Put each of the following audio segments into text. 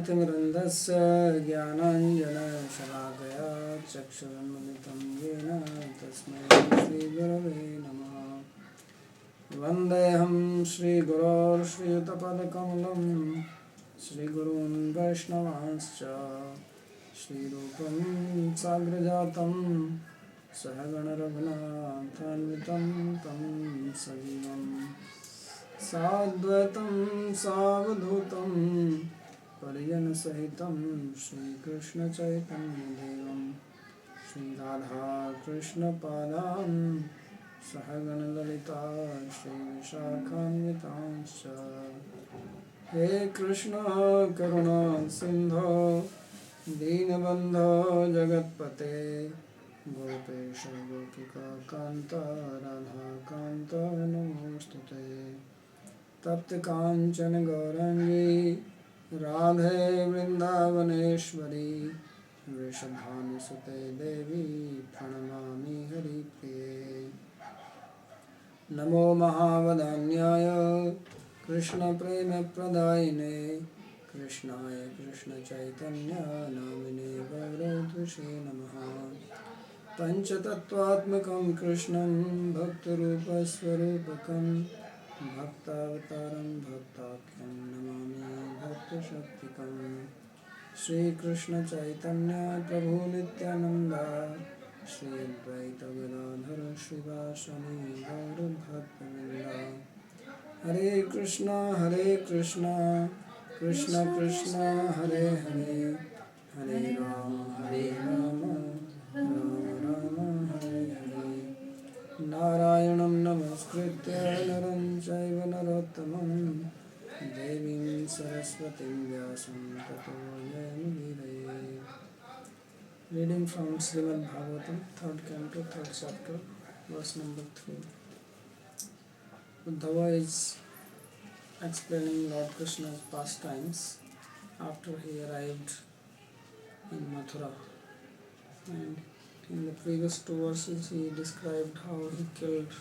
तिमिरन्धस्य ज्ञानाञ्जनशलाकया चक्षुरुन्मिलितं येन तस्मै श्रीगुरवे नमः। वन्देऽहं श्रीगुरोः श्रीयुतपदकमलं श्रीगुरून् वैष्णवांश्च श्रीरूपं साग्रजातं सहगणरघुनाथान्वितं तं सजीवं साद्वैतं सावधूतं परिजनसहितं श्रीकृष्णचैतन्यदेवं श्रीराधाकृष्णपादान् सहगणललिता श्रीविशाखान्वितांश्च। हे कृष्ण करुणा सिन्धो दीनबन्धो जगत्पते गोपेश गोपिकान्त राधाकान्त नमोऽस्तुते। तप्त काञ्चन गौराङ्गी राधे वृन्दावनेश्वरी वृषभानुसुते देवी प्रणमामि हरिप्रिये। नमो महावदान्याय कृष्णप्रेमप्रदायिने कृष्णाय कृष्णचैतन्य नामिने गौरवधुषे नमः। पञ्चतत्त्वात्मकं कृष्णं भक्तरूपस्वरूपकं भक्तावतारं भक्ताख्यं नमामि भक्तशक्तिकं। श्रीकृष्णचैतन्य प्रभु नित्यानन्द श्री अद्वैत गदाधर श्रीवासदि गौरभक्तवृन्द। हरे कृष्णा कृष्ण कृष्ण हरे हरे हरे राम राम राम हरे हरे। नारायणं नमस्कृत्य नरं चैव नरोत्तमं देवीं सरस्वतीं व्यासं ततो जयमुदीरये। Reading from Srimad Bhagavatam, 3rd Canto, 3rd chapter, verse number 3. Uddhava is explaining Lord Krishna's pastimes after he arrived in Mathura. And in the previous two verses he described how he killed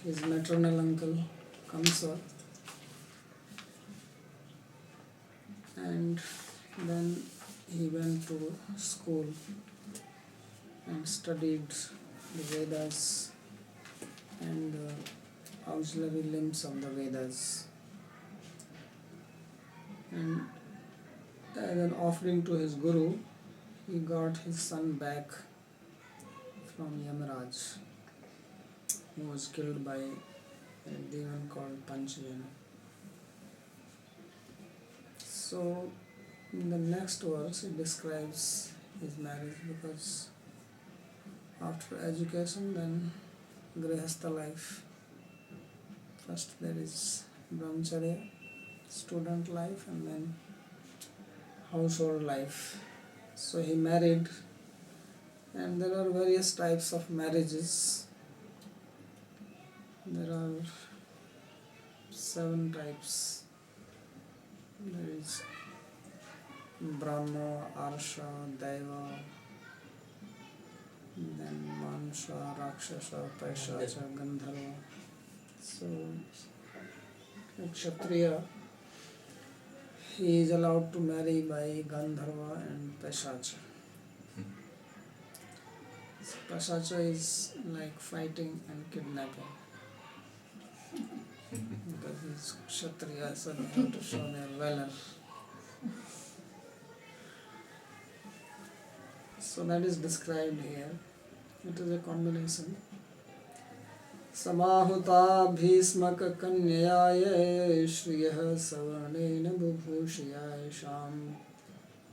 his maternal uncle Kamsa, and then he went to school and studied the Vedas and the auxiliary limbs of the Vedas. And as an offering to his guru, he got his son back from Yamaraj, who was killed by a demon called Panchajana. So in the next verse he describes his marriage, because after education then grihastha life. First there is brahmacharya, student life, and then household life. So he married, and there are various types of marriages. There are 7 types. There is Brahma, Arsha, Daiva, then Manusha, Rakshasa, Paishacha, Gandharva. So a Kshatriya, he is allowed to marry by Gandharva and Paishacha. So Paishacha is like fighting and kidnapping, because he is Kshatriya, so they have to show their valor. So that is described here. It is a combination. Samahuta bhismak kanyaye shriyah savarnena bubhushyaye sham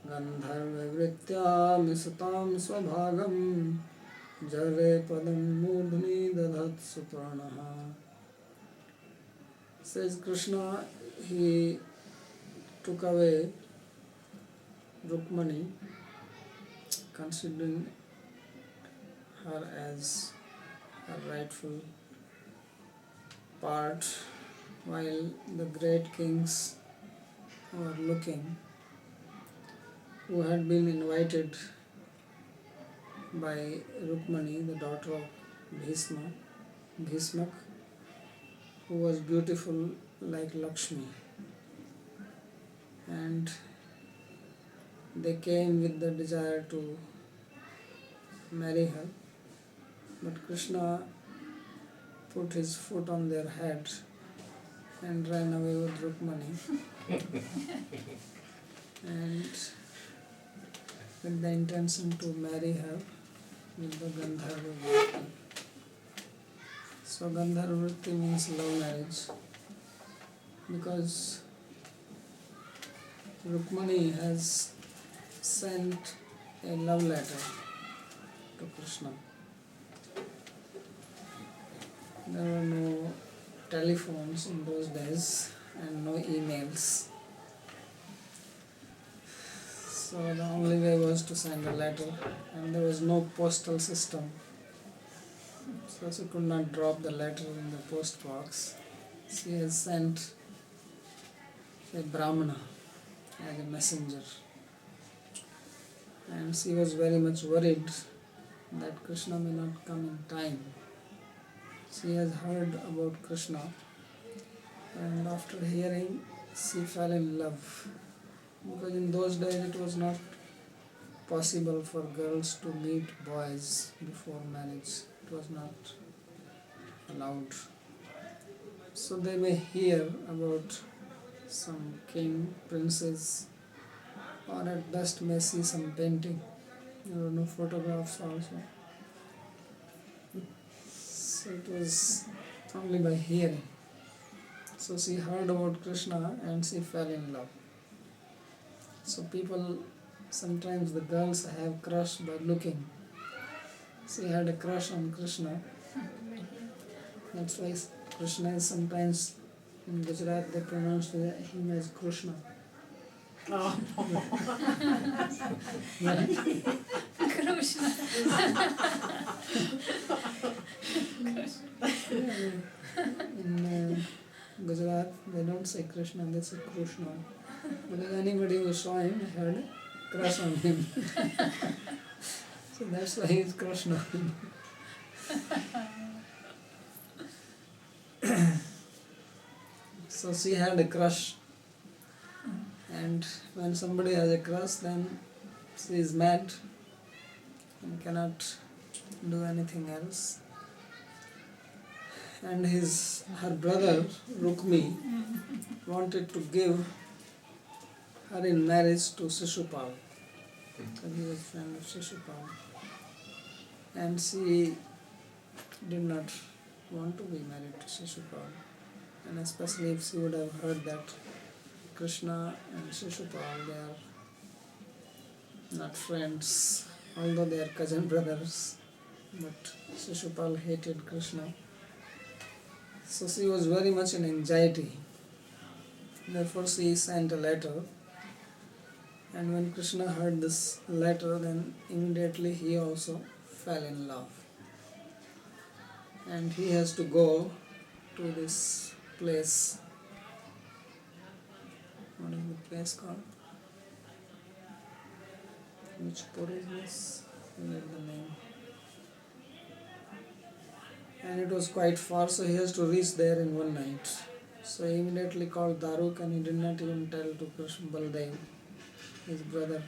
gandharva vrityam sutam svabhagam jare padam mudhni dadhat suparnaha. Says Krishna, he took away Rukmani, considering her as her rightful part, while the great kings who are looking, who had been invited by Rukmani, the daughter of Bhismak, who was beautiful like Lakshmi. and they came with the desire to marry her, but Krishna put his foot on their head and ran away with Rukmani and with the intention to marry her with the Gandharva Vritti. So Gandharva Vritti means love marriage, because Rukmani has sent a love letter to Krishna. There were no telephones in those days and no emails. So the only way was to send a letter, and there was no postal system. So she could not drop the letter in the post box. She has sent a Brahmana as a messenger. And she was very much worried that Krishna may not come in time. She has heard about Krishna, and after hearing, she fell in love. Because in those days it was not possible for girls to meet boys before marriage. It was not allowed. So they may hear about some king, princess, or at best may see some painting. There were no photographs also. So it was only by hearing. So she heard about Krishna and she fell in love. So people, sometimes the girls have crush by looking. She had a crush on Krishna. That's why Krishna is sometimes, in Gujarat they pronounce him as Krishna. Oh. Krishna. In Gujarat they don't say Krishna, they say Krishna. Because anybody who saw him had a crush on him. So that's why he's Krishna. So she had a crush, and when somebody has a crush, then she is mad and cannot do anything else. And her brother Rukmi wanted to give her in marriage to Shishupal, because he was a friend of Shishupal. And she did not want to be married to Shishupal. And especially if she would have heard that Krishna and Shishupal, they are not friends, although they are cousin brothers, but Shishupal hated Krishna. So she was very much in anxiety. Therefore she sent a letter, and when Krishna heard this letter, then immediately he also fell in love. And he has to go to this place. What is the place called? Which pur is this? I forget the name. And it was quite far, so he has to reach there in one night. So he immediately called Daruk, and he did not even tell to Krishna Baldev, his brother,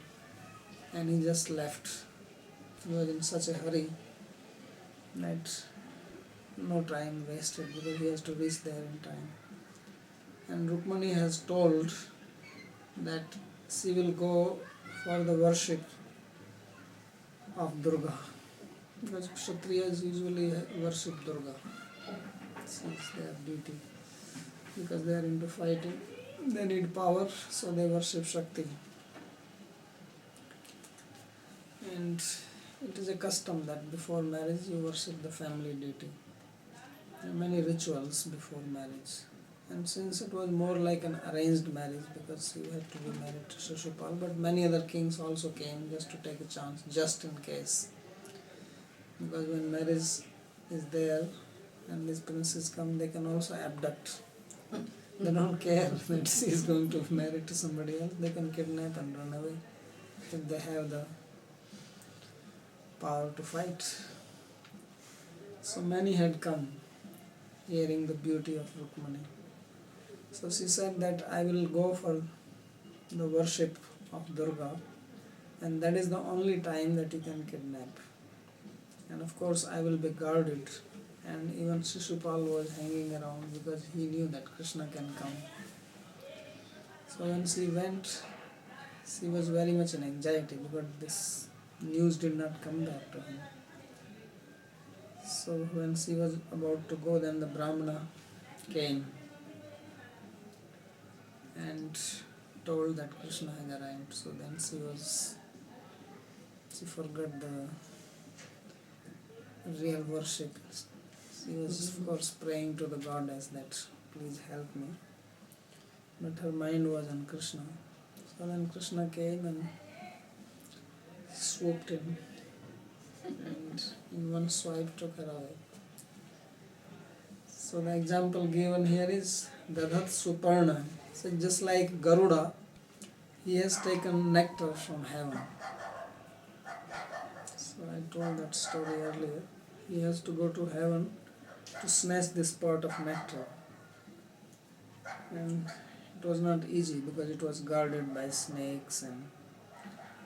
and he just left. He was in such a hurry that no time wasted, because he has to reach there in time. And Rukmani has told that she will go for the worship of Durga, because Kshatriyas usually worship Durga. This is their duty, because they are into fighting. They need power, so they worship Shakti. And it is a custom that before marriage you worship the family deity. There are many rituals before marriage. And since it was more like an arranged marriage, because you had to be married to Shishupal, but many other kings also came just to take a chance, just in case. Because when marriage is there and these princes come, they can also abduct. They don't care that she is going to be married to somebody else. They can kidnap and run away if they have the power to fight. So many had come, hearing the beauty of Rukmani. So she said that I will go for the worship of Durga, and that is the only time that you can kidnap. And of course I will be guarded. And even Shishupal was hanging around because he knew that Krishna can come. So when she went, she was very much in anxiety because this news did not come back to him. So when she was about to go, then the Brahmana came and told that Krishna had arrived. So then she forgot the real worship. She was of course praying to the goddess that please help me. But her mind was on Krishna. So then Krishna came and swooped in and in one swipe took her away. So the example given here is Dadhat Suparna. So just like Garuda, he has taken nectar from heaven. So I told that story earlier. He has to go to heaven to snatch this part of nectar. And it was not easy because it was guarded by snakes and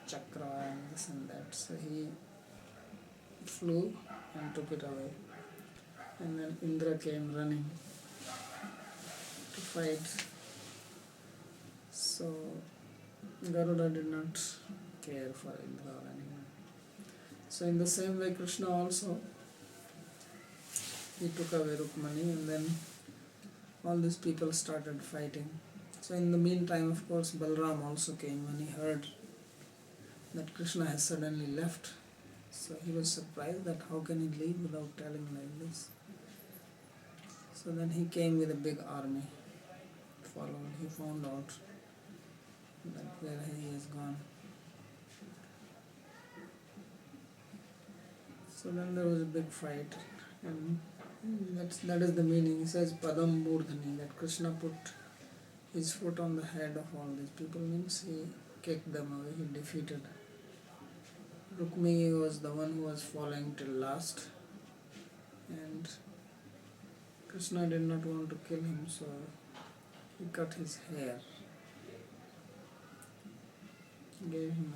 chakra and this and that. So he flew and took it away. And then Indra came running to fight. So Garuda did not care for Indra or anyone. So in the same way Krishna also, he took away Rukmani and then all these people started fighting. So in the meantime, of course, Balram also came when he heard that Krishna has suddenly left. So he was surprised that how can he leave without telling like this. So then he came with a big army, followed. He found out that where he has gone. So then there was a big fight, and that is the meaning. He says Padam Murdhani, that Krishna put his foot on the head of all these people, means he kicked them away, he defeated. Rukmini was the one who was following till last, and Krishna did not want to kill him, so he cut his hair, gave him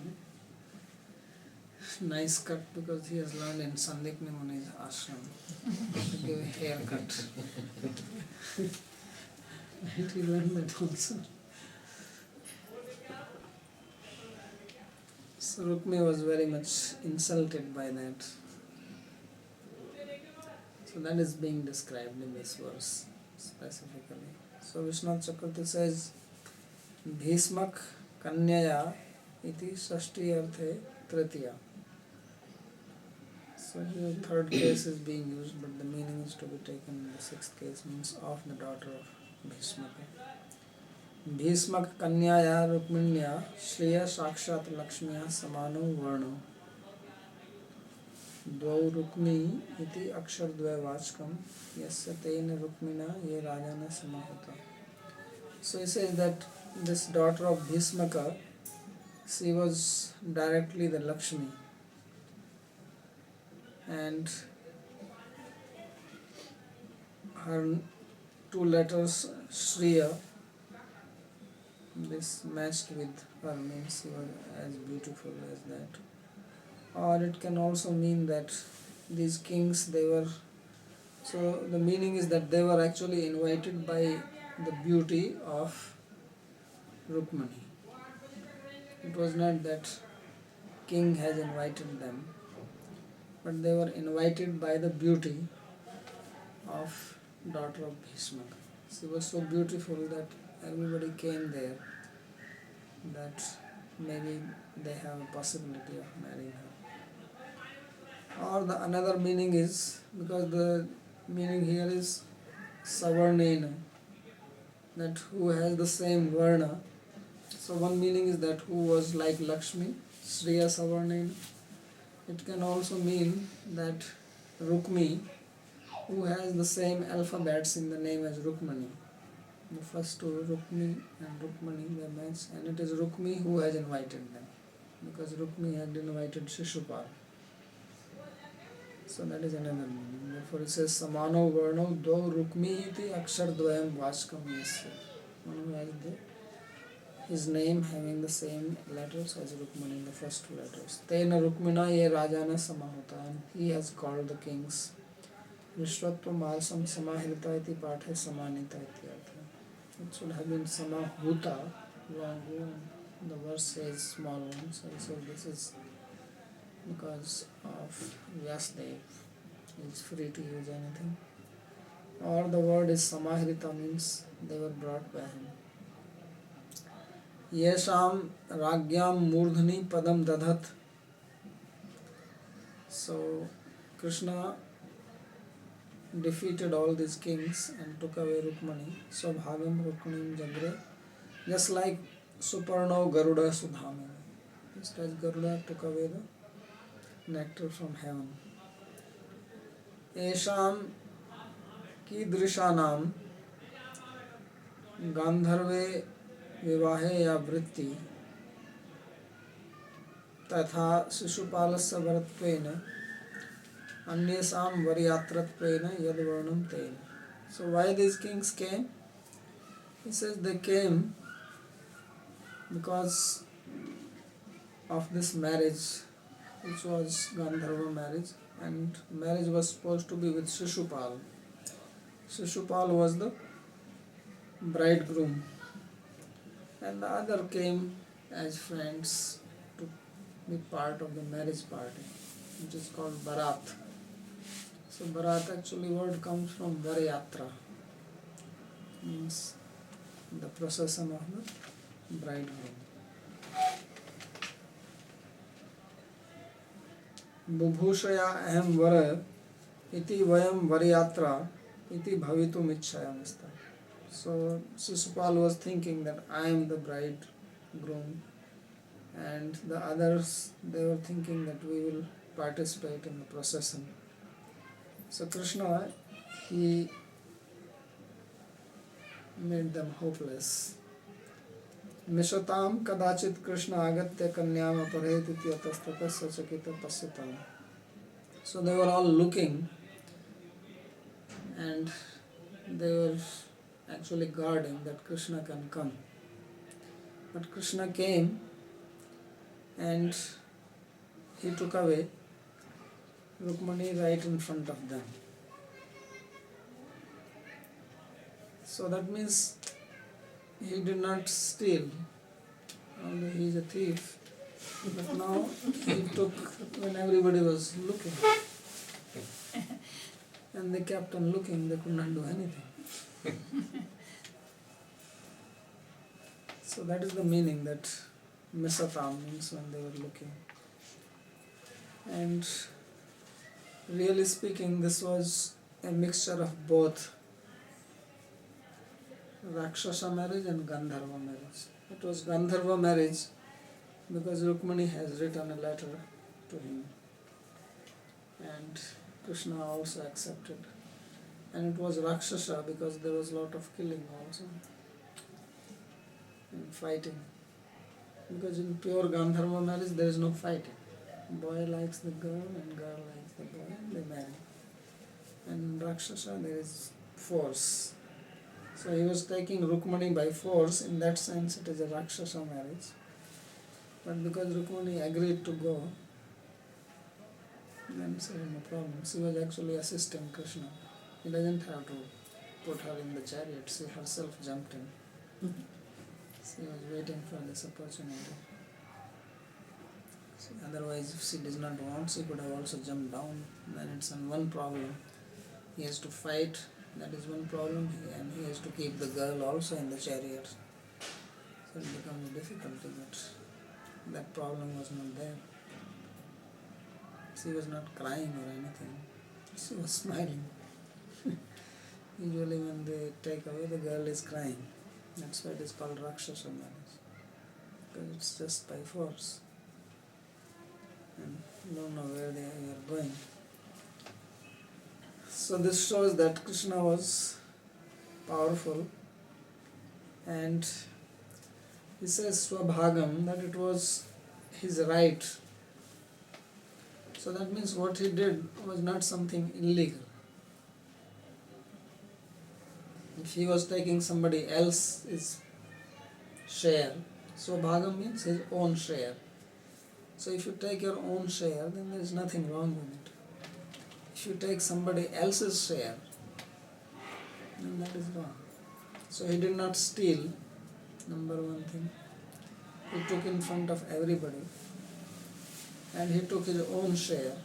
a nice cut because he has learned in Sandipni Muni's ashram to give a haircut. He learned that also. So Rukmini was very much insulted by that. So that is being described in this verse specifically. So Vishwanath Chakravarti says, Bhismak Kanyaya iti Shashti Arthe Tritiya. So here third case is being used, but the meaning is to be taken in the sixth case, means of the daughter of Bhismaka. Bhismak Kanyaya Rukminya Shriya Sakshat Lakshmiya Samano Varno Dvau Rukmi iti Akshar Dvaivachkam Yasya Tena Rukmina Ye Rajana Samahata. So he says that this daughter of Bhismaka, she was directly the Lakshmi, and her two letters Shriya, this matched with her, means she was as beautiful as that. Or it can also mean that these kings, they were, so the meaning is that they were actually invited by the beauty of Rukmani. It was not that king has invited them, but they were invited by the beauty of daughter of Bhishmaka. She was so beautiful that everybody came there, that maybe they have a possibility of marrying her. Or the another meaning is, because the meaning here is Savarnena, that who has the same Varna. So one meaning is that who was like Lakshmi, Shriya Savarnena. It can also mean that Rukmi, who has the same alphabets in the name as Rukmani. The first two, Rukmi and Rukmani, they match, and it is Rukmi who has invited them, because Rukmi had invited Shishupal. So that is another meaning. Therefore it says Samano Varno Do Rukmi iti Akshar Dvayam Vashkam Yasya. One who has the his name having the same letters as Rukmani in the first two letters. Tena Rukmina ye Rajana Samahuta, and he has called the kings. Vishwatva Marsam Samahirita iti Pathe Samanita iti artha. It should have been Samahuta long ago. The verse says small one, so this is because of Vyasdev. He is free to use anything. Or the word is Samahirita, means they were brought by him. Yesham Ragyam Murdhani Padam Dadhat. So Krishna defeated all these kings and took away Rukmani. So Bhagam Rukmanim Jagre. Just like Suparno Garuda Sudhame. Just as Garuda took away the nectar from heaven. Esham Kidrishanam Gandharve Vivahe ya Vritti Tatha Sishupalasya Bharatvena Anyesam Varyatratvena Yadvarnam Tena. So why these kings came? He says they came because of this marriage, which was Gandharva marriage, and marriage was supposed to be with Shishupal. Shishupal was the bridegroom, and the other came as friends to be part of the marriage party, which is called Bharat. So Bharat actually word comes from Varyatra, means the procession of the bridegroom. Bubhushaya aham vara iti vayam varyatra iti bhavitum ichchayamista. So Sisupal was thinking that I am the bridegroom, and the others, they were thinking that we will participate in the procession. So Krishna, he made them hopeless. Mishatam kadachit Krishna agatya kanyam aparhet iti atastata sachakita pasyatam. So they were all looking, and they were actually guarding that Krishna can come. But Krishna came and he took away Rukmani right in front of them. So that means he did not steal, only he is a thief. But now he took when everybody was looking. And they kept on looking, they could not do anything. So that is the meaning that Misatam means when they were looking. And really speaking, this was a mixture of both Rakshasa marriage and Gandharva marriage. It was Gandharva marriage because Rukmani has written a letter to him, and Krishna also accepted. And it was Rakshasa because there was a lot of killing also and fighting. Because in pure Gandharva marriage there is no fighting. Boy likes the girl and girl likes the boy and they marry. And in Rakshasa there is force. So he was taking Rukmani by force. In that sense it is a Rakshasa marriage. But because Rukmani agreed to go, then there no problem. She was actually assisting Krishna. He doesn't have to put her in the chariot. She herself jumped in. She was waiting for this opportunity. So otherwise, if she does not want, she could have also jumped down. Then it's one problem. He has to fight, that is one problem, and he has to keep the girl also in the chariot. So it becomes a difficulty, but that problem was not there. She was not crying or anything. She was smiling. Usually when they take away, the girl is crying. That's why it is called Rakshasa marriage. Because it's just by force. And you don't know where they are going. So this shows that Krishna was powerful, and he says Swabhagam, that it was his right. So that means what he did was not something illegal. If he was taking somebody else's share, So bhagam means his own share. So if you take your own share, then there is nothing wrong with it. If you take somebody else's share, then that is wrong. So he did not steal, number one thing. He took in front of everybody, and he took his own share,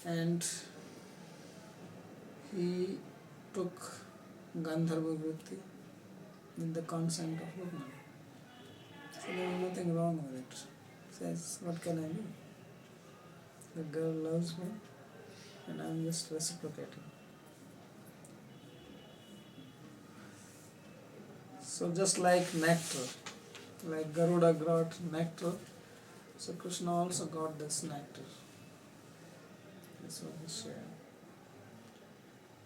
and he took Gandharva Vritti with the consent of Rukmani. So there is nothing wrong with it. Says, what can I do? The girl loves me and I am just reciprocating. So just like nectar, like Garuda got nectar, so Krishna also got this nectar. This was his share.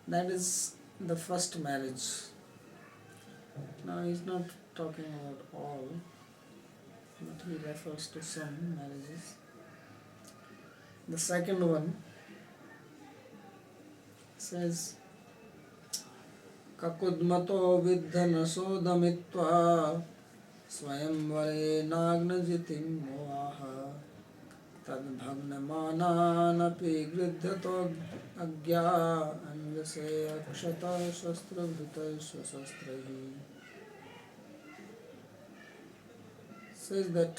That is the first marriage. Now he is not talking about all, but he refers to some marriages. The second one says, Kakudmato vidhanasodhamitva swayamvare nagnajitim moaha tadbhagnamanaanapi gridhyato agya anjase akshata shastra vritay swasastrahi. Says that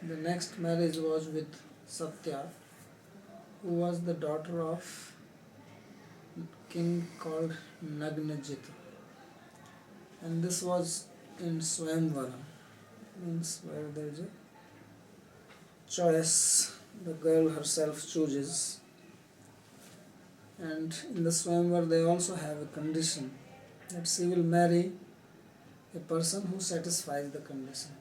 the next marriage was with Satya, who was the daughter of king called Nagnajita, and this was in Swayamvara, means where there is a choice, the girl herself chooses, and in the Swayamvara they also have a condition that she will marry a person who satisfies the condition.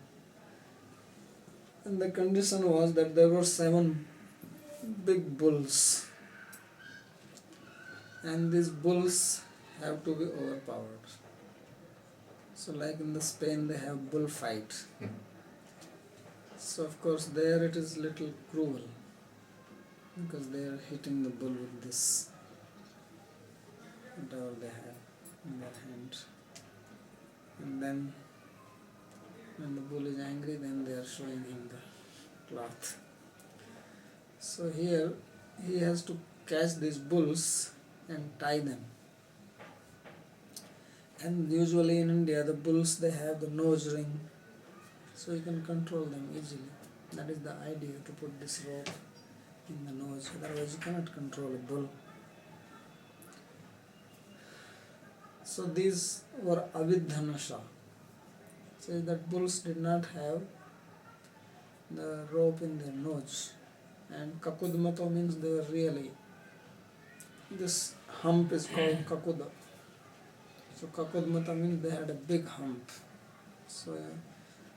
And the condition was that there were 7 big bulls, and these bulls have to be overpowered. So like in the Spain they have bullfight. So of course there it is little cruel, because they are hitting the bull with this, whatever they have in their hand. And then when the bull is angry, then they are showing him the cloth. So here he has to catch these bulls and tie them. And usually in India the bulls, they have the nose ring, so you can control them easily. That is the idea, to put this rope in the nose, otherwise you cannot control a bull. So these were avidhanasha. Says that bulls did not have the rope in their nose, and kakudmato means they were really, this hump is called kakuda. So kakudmata means they had a big hump. So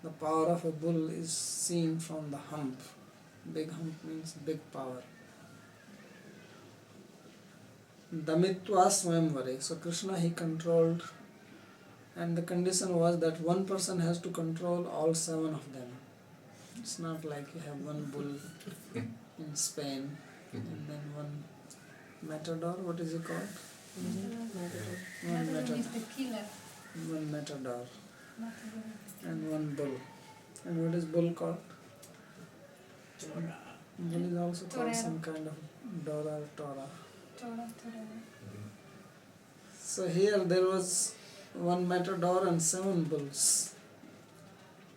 the power of a bull is seen from the hump. Big hump means big power. Damitva swayamvare. So Krishna, he controlled, and the condition was that one person has to control all 7 of them. It's not like you have one bull in Spain and then one matador, what is it called? One matador. One matador and one bull. And what is bull called? Bull is also called some kind of Dora or Tora. So here there was one matador and 7 bulls,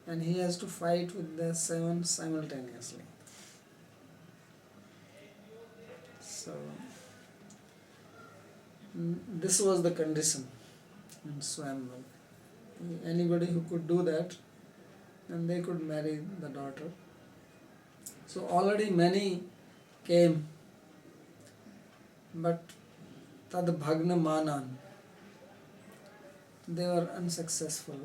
and he has to fight with the 7 simultaneously. So this was the condition in Swayamvar. Anybody who could do that, then they could marry the daughter. So already many came, but tad bhagna manan, they were unsuccessful.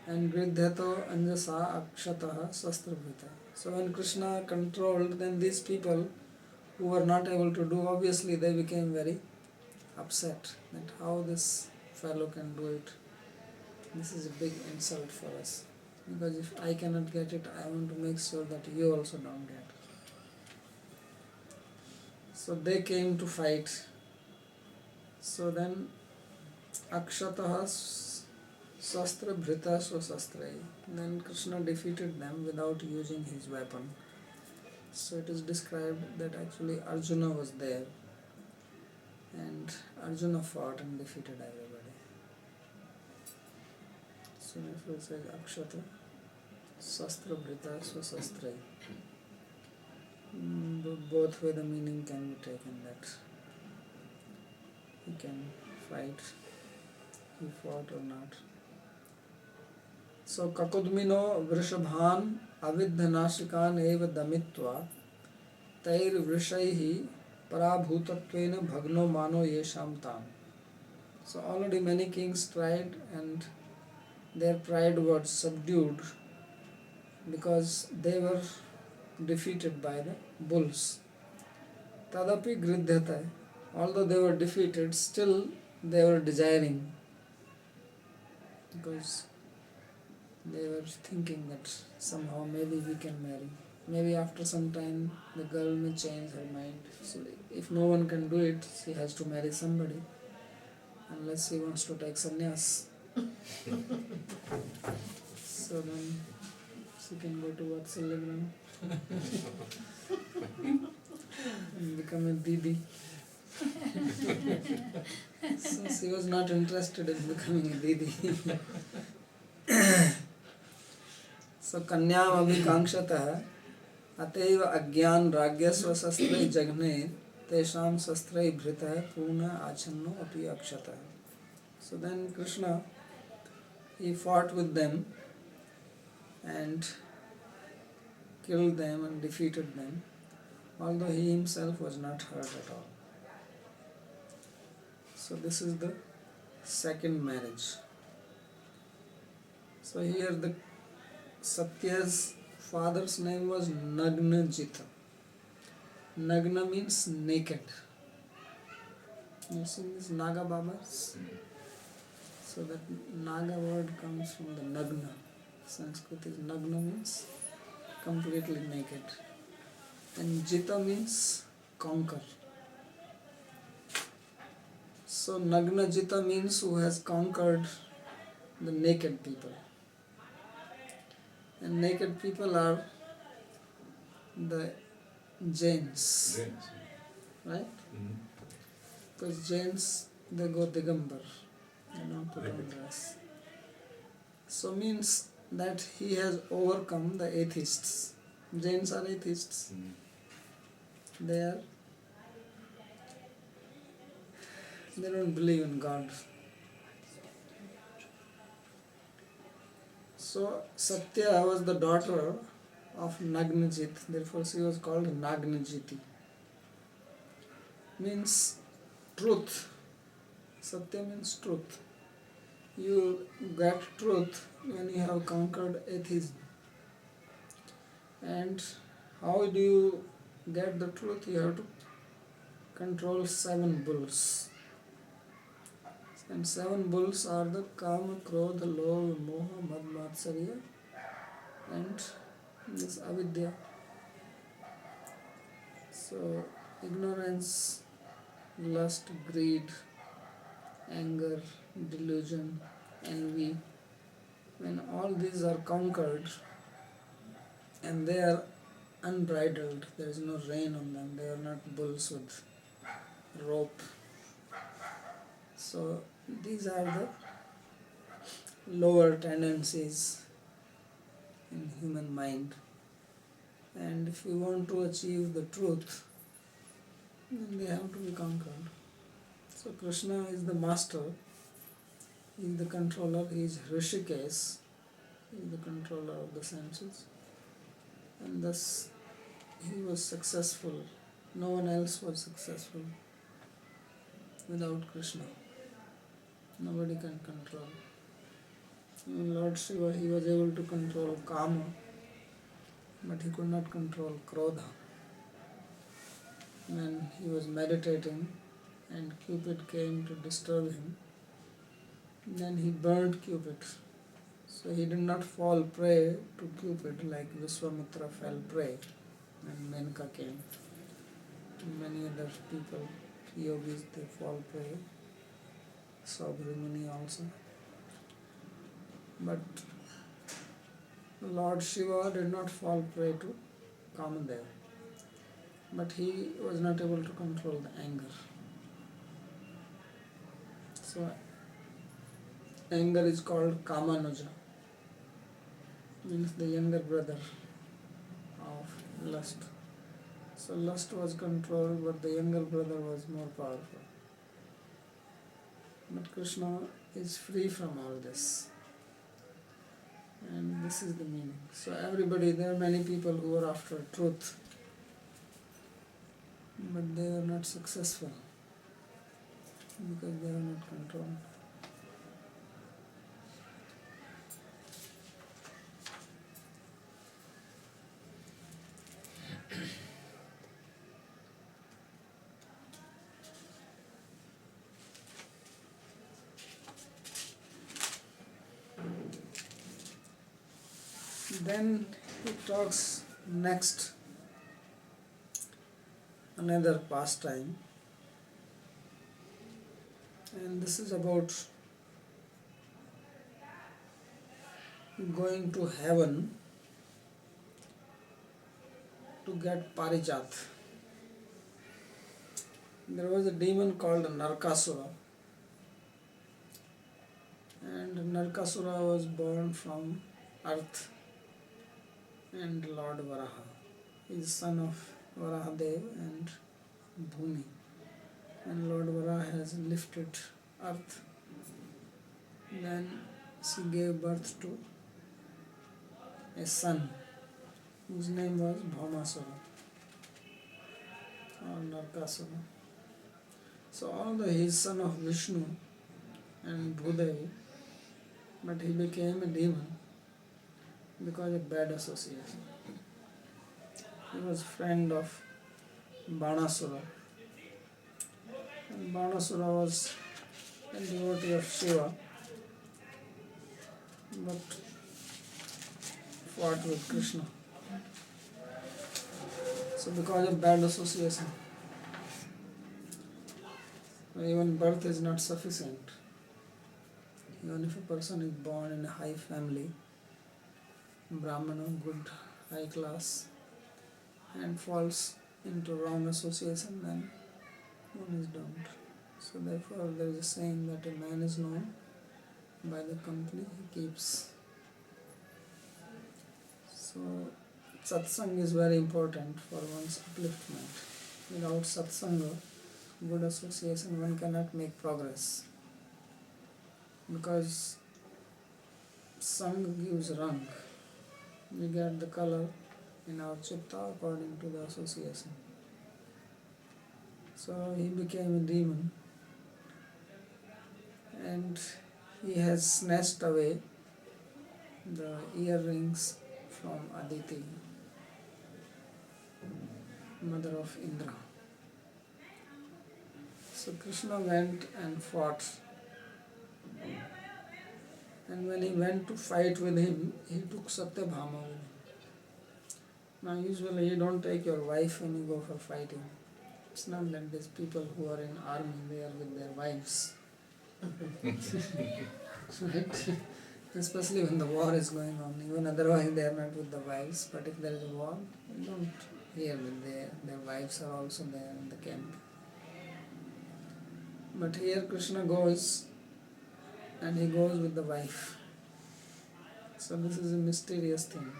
And gridhyato anjasa akshataha sastrabhita. So when Krishna controlled, then these people who were not able to do, obviously they became very upset that how this fellow can do it. This is a big insult for us, because if I cannot get it, I want to make sure that you also don't get it. So they came to fight. So then akshataha Sastra Bhrita Swasastrai. Then Krishna defeated them without using his weapon. So it is described that actually Arjuna was there and Arjuna fought and defeated everybody. So therefore it says Akshata Sastra Bhrita Swasastrai. Both way the meaning can be taken, that he can fight, he fought or not. So Kakudmino Vrishabhan Avidhanashikan eva damitva Tair Vrishaihi Parabhutatvena Bhagno Mano Yesham Tam. So already many kings tried and their pride was subdued because they were defeated by the bulls. Tadapi Gridhyata. Although they were defeated, still they were desiring, because they were thinking that somehow maybe we can marry. Maybe after some time the girl may change her mind. So if no one can do it, she has to marry somebody, unless she wants to take sannyas. So then she can go to Vatsalyagram and become a Didi. So she was not interested in becoming a Didi. So Kanyam Abhikankshata Ateva Agyan Ragyasva Sastrai Jagne Tesham Sastrai Bhrita Puna Achanno Api Akshata. So then Krishna, he fought with them and killed them and defeated them, although he himself was not hurt at all. So this is the second marriage. So here the Satya's father's name was Nagna Jita. Nagna means naked. You see these Naga Babas? So that Naga word comes from the Nagna. Sanskrit is Nagna means completely naked. And Jita means conquer. So Nagna Jita means who has conquered the naked people. And naked people are the Jains, right? Because Jains, they go Digambar, they don't put on dress. So means that he has overcome the atheists. Jains are atheists. They don't believe in God. So Satya was the daughter of Nagnajit, therefore she was called Nagnajiti. Means truth. Satya means truth. You get truth when you have conquered atheism. And how do you get the truth? You have to control 7 bulls. And 7 bulls are the Kama, Krodha, Lobha, Moha, Mad, Matsarya and this Avidya. So ignorance, lust, greed, anger, delusion, envy, when all these are conquered and they are unbridled, there is no rein on them, they are not bulls with rope. So these are the lower tendencies in human mind. And if you want to achieve the truth, then they have to be conquered. So Krishna is the master, he is the controller, he is Rishikesh, he is the controller of the senses. And thus he was successful. No one else was successful without Krishna. Nobody can control. In Lord Shiva, he was able to control Kama, but he could not control Krodha. When he was meditating and Cupid came to disturb him, then he burned Cupid. So he did not fall prey to Cupid like Vishwamitra fell prey when Menka came. And many other people, yogis, they fall prey. Sabri Muni also. But Lord Shiva did not fall prey to Kamadeva, but he was not able to control the anger. So anger is called Kamanuja, means the younger brother of lust. So lust was controlled, but the younger brother was more powerful. But Krishna is free from all this. And this is the meaning. So everybody, there are many people who are after truth, but they are not successful because they are not controlled. Then he talks next another pastime, and this is about going to heaven to get parijat. There was a demon called Narkasura, and Narkasura was born from earth and Lord Varaha. He is son of Varahadev and Bhumi. And Lord Varaha has lifted earth. Then she gave birth to a son whose name was Bhaumasura or Narkasura. So although he is son of Vishnu and Bhudevi, but he became a demon because of bad association. He was friend of Banasura. And Banasura was a devotee of Shiva, but fought with Krishna. So because of bad association, even birth is not sufficient. Even if a person is born in a high family, Brahmana, good, high class, and falls into wrong association, then one is doomed. So therefore there is a saying that a man is known by the company he keeps. So satsang is very important for one's upliftment. Without satsanga, good association, one cannot make progress. Because sang gives rang. We get the color in our chitta according to the association. So he became a demon, and he has snatched away the earrings from Aditi, mother of Indra. So Krishna went and fought, and when he went to fight with him, he took Satyabhama with him. Now usually you don't take your wife when you go for fighting. It's not that these people who are in army, they are with their wives. Right? Especially when the war is going on. Even otherwise they are not with the wives, but if there is a war, you don't hear that their wives are also there in the camp. But here Krishna goes, and he goes with the wife. So this is a mysterious thing.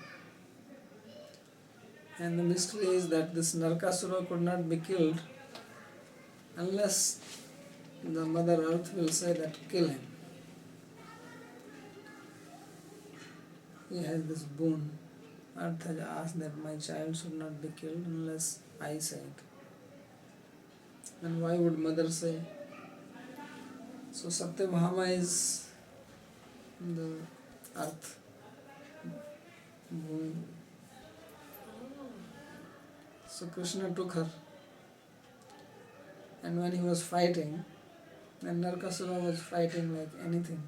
And the mystery is that this Narkasura could not be killed unless the Mother Earth will say that kill him. He has this boon. Earth has asked that my child should not be killed unless I say it. And why would mother say? So Satyabhama is the earth, Bhumi. So Krishna took her, and when he was fighting, then Narkasura was fighting like anything.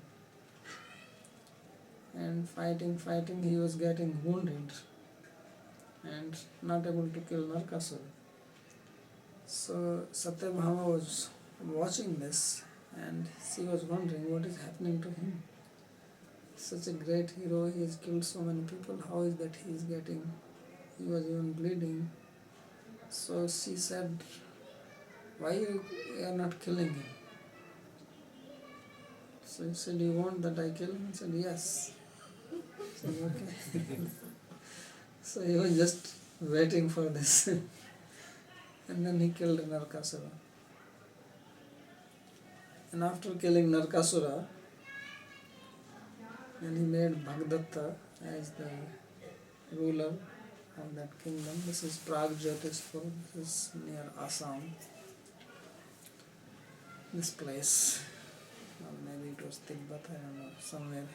And fighting, he was getting wounded and not able to kill Narkasura. So Satyabhama was watching this, and she was wondering what is happening to him. such a great hero, he has killed so many people, how is that he was even bleeding. So she said, why you are not killing him? So he said, you want that I kill him? He said, yes. I said, okay. So he was just waiting for this. And then he killed Narkasura. And after killing Narkasura, and he made Bhagadatta as the ruler of that kingdom. This is Pragjyotispur, this is near Assam. This place, or maybe it was Tibet, I don't know, somewhere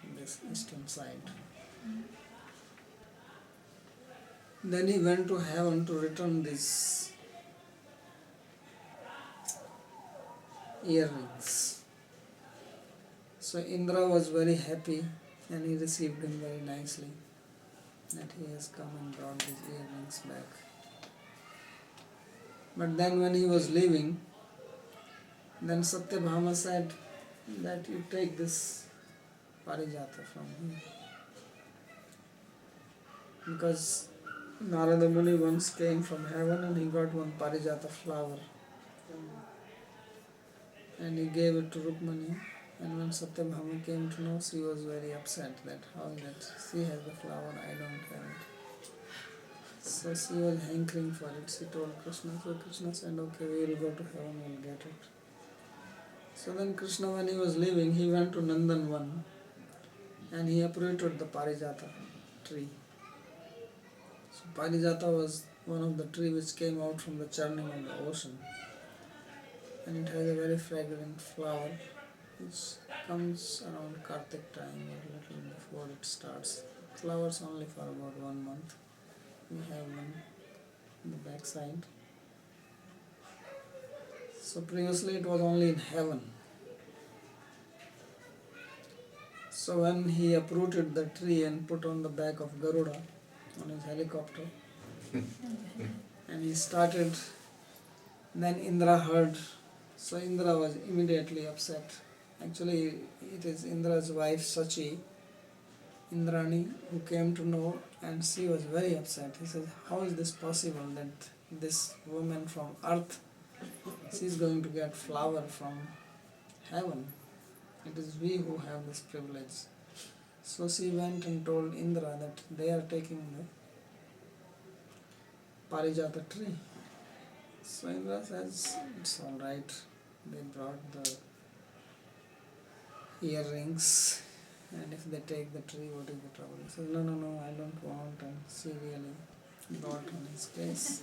in this eastern side. Then he went to heaven to return these earrings. So Indra was very happy and he received him very nicely, that he has come and brought his earrings back. But then when he was leaving, then Satyabhama said that you take this parijata from me. Because Narada Muni once came from heaven and he got one parijata flower. And he gave it to Rukmani. And when Satyabhama came to know, she was very upset that how is that she has the flower, I don't have it. So she was hankering for it. She told Krishna. So Krishna said, okay, we will go to heaven, we will get it. So then Krishna, when he was leaving, he went to Nandanvan and he uprooted the parijata tree. So parijata was one of the trees which came out from the churning of the ocean. And it has a very fragrant flower which comes around Kartik time or a little before it starts. Flowers only for about 1 month. We have one in the back side. So previously it was only in heaven. So when he uprooted the tree and put on the back of Garuda on his helicopter and he started, then Indra heard. So Indra was immediately upset. Actually, it is Indra's wife Sachi, Indrani, who came to know, and she was very upset. He said, how is this possible that this woman from earth, she is going to get flower from heaven? It is we who have this privilege. So she went and told Indra that they are taking the Parijata tree. So Indra says, it's all right. They brought the earrings, and if they take the tree, what is the trouble? He says, no, I don't want, and she really got on his case.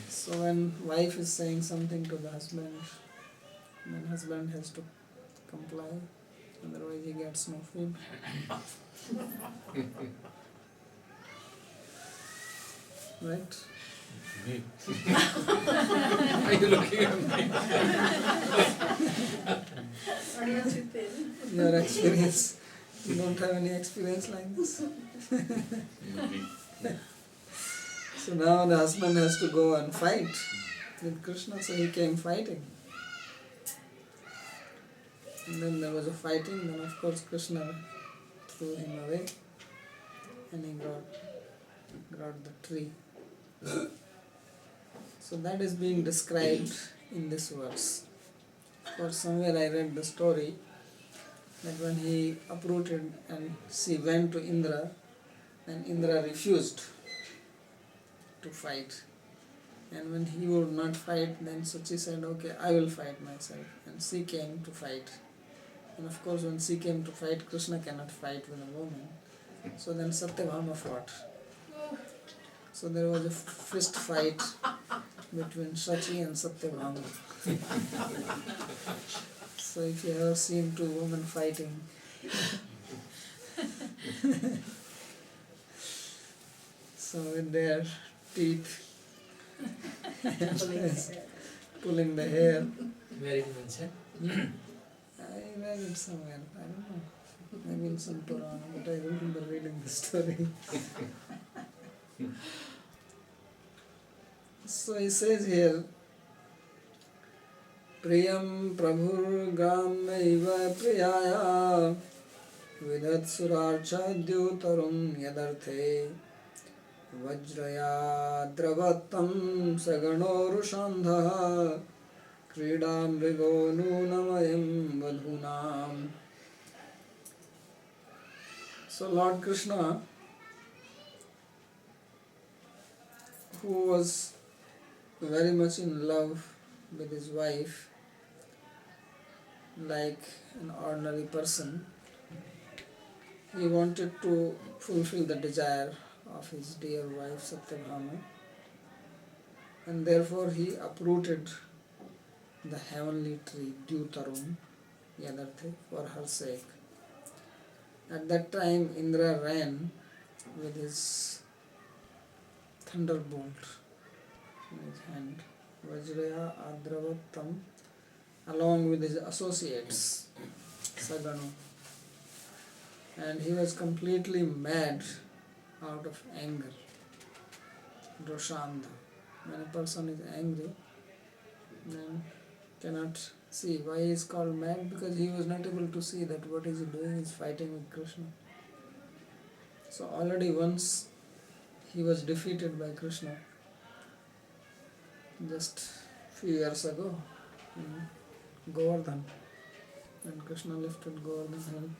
So when wife is saying something to the husband, then husband has to comply, otherwise he gets no food. Right? Me. Are you looking at me? Are you too thin? Your experience, you don't have any experience like this? So now the husband has to go and fight with Krishna, so he came fighting. And then there was a fighting, then of course Krishna threw him away and he got the tree. So that is being described in this verse. Of course, somewhere I read the story that when he uprooted and she went to Indra, then Indra refused to fight. And when he would not fight, then Sachi said, okay, I will fight myself. And she came to fight. And of course, when she came to fight, Krishna cannot fight with a woman. So then Satyabhama fought. So there was a fist fight between Sachi and Satyabhama. So if you ever seen two women fighting, so with their teeth pulling the hair. Where is mentioned? I read it somewhere, I don't know, maybe in some Purana, but I remember reading the story. So he says here, Priyam Prabhur Gram Eva Priyaya विदत्सुरार्चाद्योतरुं यदर्थे वज्रयाद्रवत्तं सगणोरुषान्धः क्रीडामृगो नूनमयं वधूनाम्. So Lord Krishna, who was very much in love with his wife, like an ordinary person, he wanted to fulfill the desire of his dear wife Satyabhama, and therefore he uprooted the heavenly tree Dyutarum Yadarthe for her sake. At that time Indra ran with his thunderbolt in his hand, Vajraya Adravattam, along with his associates, Saganu. And he was completely mad out of anger, Roshanda. When a person is angry, then cannot see. Why he is called mad? Because he was not able to see that what is he doing is fighting with Krishna. So already once he was defeated by Krishna, just few years ago in Govardhan, when Krishna lifted Govardhan hill.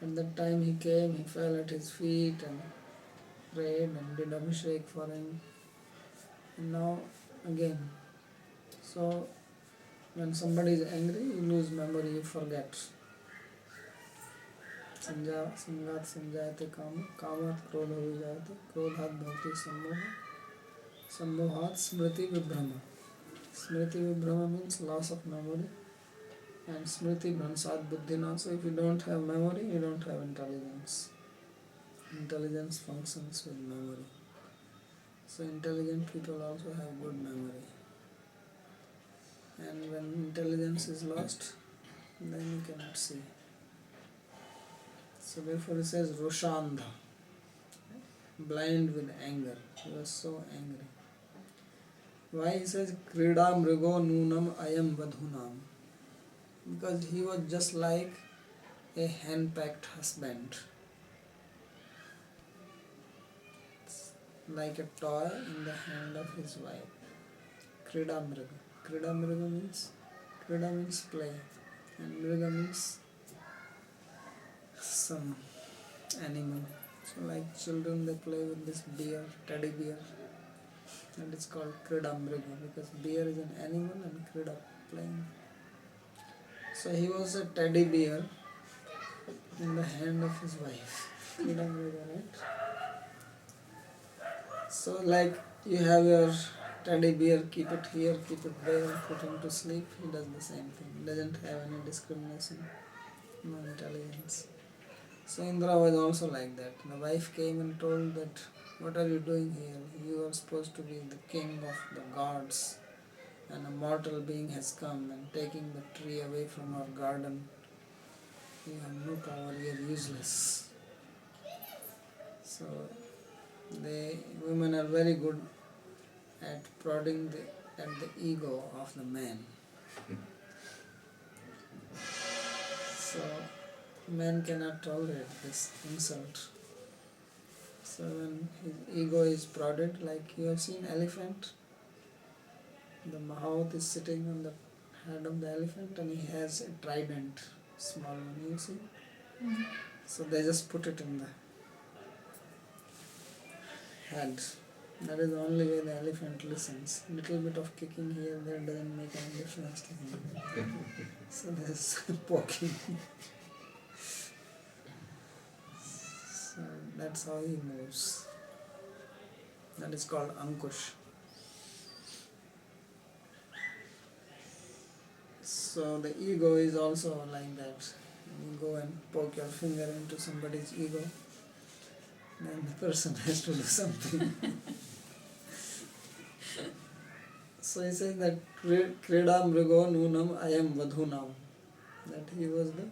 At that time he came, he fell at his feet and prayed and did abhishek for him. And now again. So when somebody is angry, you lose memory, you forget. Sangat sanjayate kama, kamat krodha vijayate, krodhat bhavati sammoha, sammohat smriti vibhrama. Smriti vibhrama means loss of memory, and smriti bhansat buddhina. So if you don't have memory, you don't have intelligence. Intelligence functions with memory. So intelligent people also have good memory. And when intelligence is lost, then you cannot see. So therefore he says Roshanda, blind with anger. He was so angry. Why he says Krida Mrigo Nunam Ayam Vadhunam? Because he was just like a hand-packed husband, like a toy in the hand of his wife. Krida Mriga. Krida Mriga means, Krida means play, and Mriga means some animal. So like children, they play with this bear, teddy bear, and it's called Krida Mriga because bear is an animal and Krida playing. So he was a teddy bear in the hand of his wife. Krida Mriga, right? So like you have your teddy bear, keep it here, keep it there, put him to sleep, he does the same thing. He doesn't have any discrimination, no intelligence. So Indra was also like that. The wife came and told that, what are you doing here? You are supposed to be the king of the gods, and a mortal being has come and taking the tree away from our garden. You have no power, you are useless. So the women are very good at prodding at the ego of the man. So man cannot tolerate this insult. So when his ego is prodded, like you have seen elephant, the Mahout is sitting on the head of the elephant and he has a trident, small one, you see? So they just put it in the head. That is the only way the elephant listens. Little bit of kicking here and there doesn't make any difference to him. So there's poking. So that's how he moves. That is called Ankush. So the ego is also like that. You go and poke your finger into somebody's ego, then the person has to do something. So he says that Krida Mrigo Nunam Ayam Vadhunam, that he was the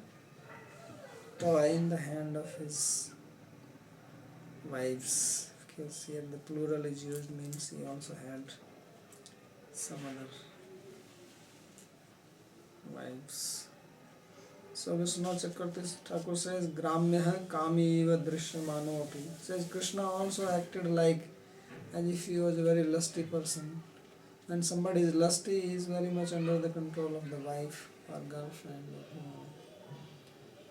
toy in the hand of his wives. Because here the plural is used, means he also had some other wives. So Vishnu Chakravarti Thakur says, Gramya Kami Eva Drishyamano Api. Says Krishna also acted like as if he was a very lusty person. When somebody is lusty, he is very much under the control of the wife or girlfriend.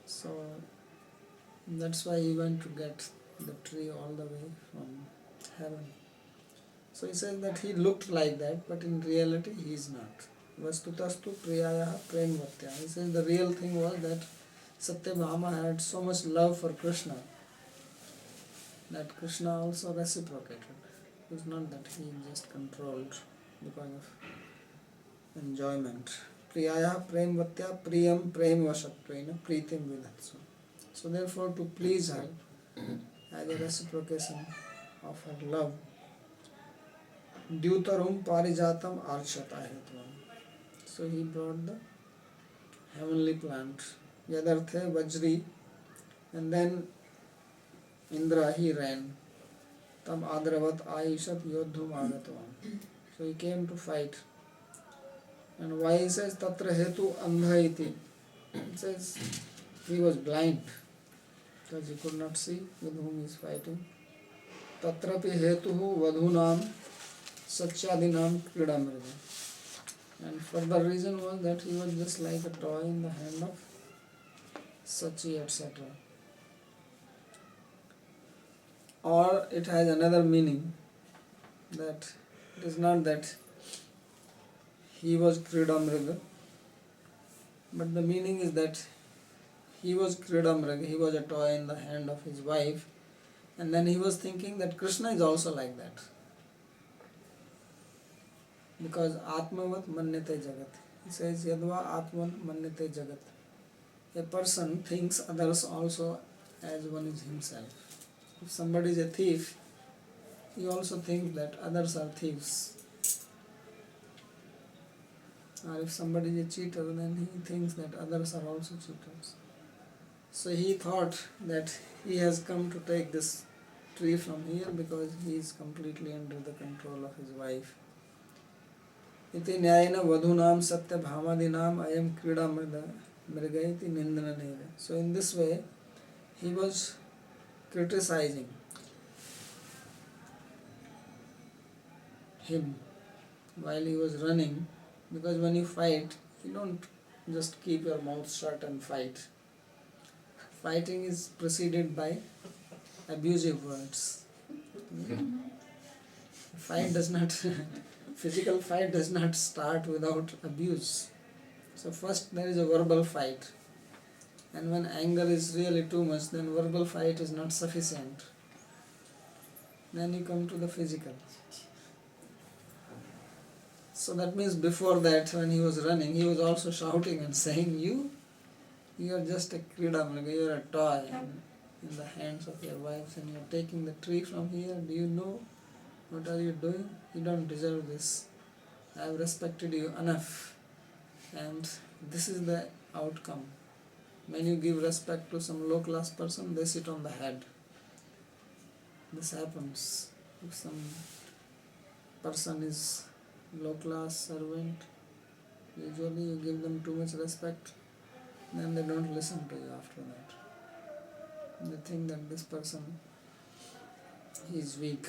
So that's why he went to get the tree all the way from heaven. So he says that he looked like that, but in reality he is not. Vastutastu Priyayaha Premvatya. He says the real thing was that Satyabhama had so much love for Krishna that Krishna also reciprocated. It was not that he just controlled because of enjoyment. Priyayaha Premvatya Priyam Premvashatvena Pritim Vidhatsu. So therefore, to please her as a reciprocation of her love, Dyutarum Parijatam Archatayatvam. So he brought the heavenly plant, Yadarthe Vajri, and then Indra he ran. Tam Adravat Ayushat Yodhum Agatvam. So he came to fight. And why he says Tatra Hetu Andha iti? It says he was blind because he could not see with whom he is fighting. Tatrapi Hetuhu Vadhunam Satyadinam Kridamrida. And further reason was that he was just like a toy in the hand of Sachi, etc. Or it has another meaning, that it is not that he was Kridamriga, but the meaning is that he was Kridamriga, he was a toy in the hand of his wife, and then he was thinking that Krishna is also like that. Because Atmavat Manyate Jagat. He says Yadva Atman Manyate Jagat. A person thinks others also as one is himself. If somebody is a thief, he also thinks that others are thieves. Or if somebody is a cheater, then he thinks that others are also cheaters. So he thought that he has come to take this tree from here because he is completely under the control of his wife. Iti nyayena vadhunam satya bhamadinam ayam krida mrigaiti nindana neva. So in this way, he was criticizing him while he was running, because when you fight, you don't just keep your mouth shut and fight. Fighting is preceded by abusive words. Fight does not physical fight does not start without abuse. So first there is a verbal fight, and when anger is really too much, then verbal fight is not sufficient. Then you come to the physical. So that means before that, when he was running, he was also shouting and saying, you are just a kridamraga, you are a toy in the hands of your wives, and you are taking the tree from here. Do you know what are you doing? You don't deserve this. I have respected you enough, and this is the outcome. When you give respect to some low class person, they sit on the head. This happens. If some person is low class servant, usually you give them too much respect, then they don't listen to you after that. They think that this person is weak.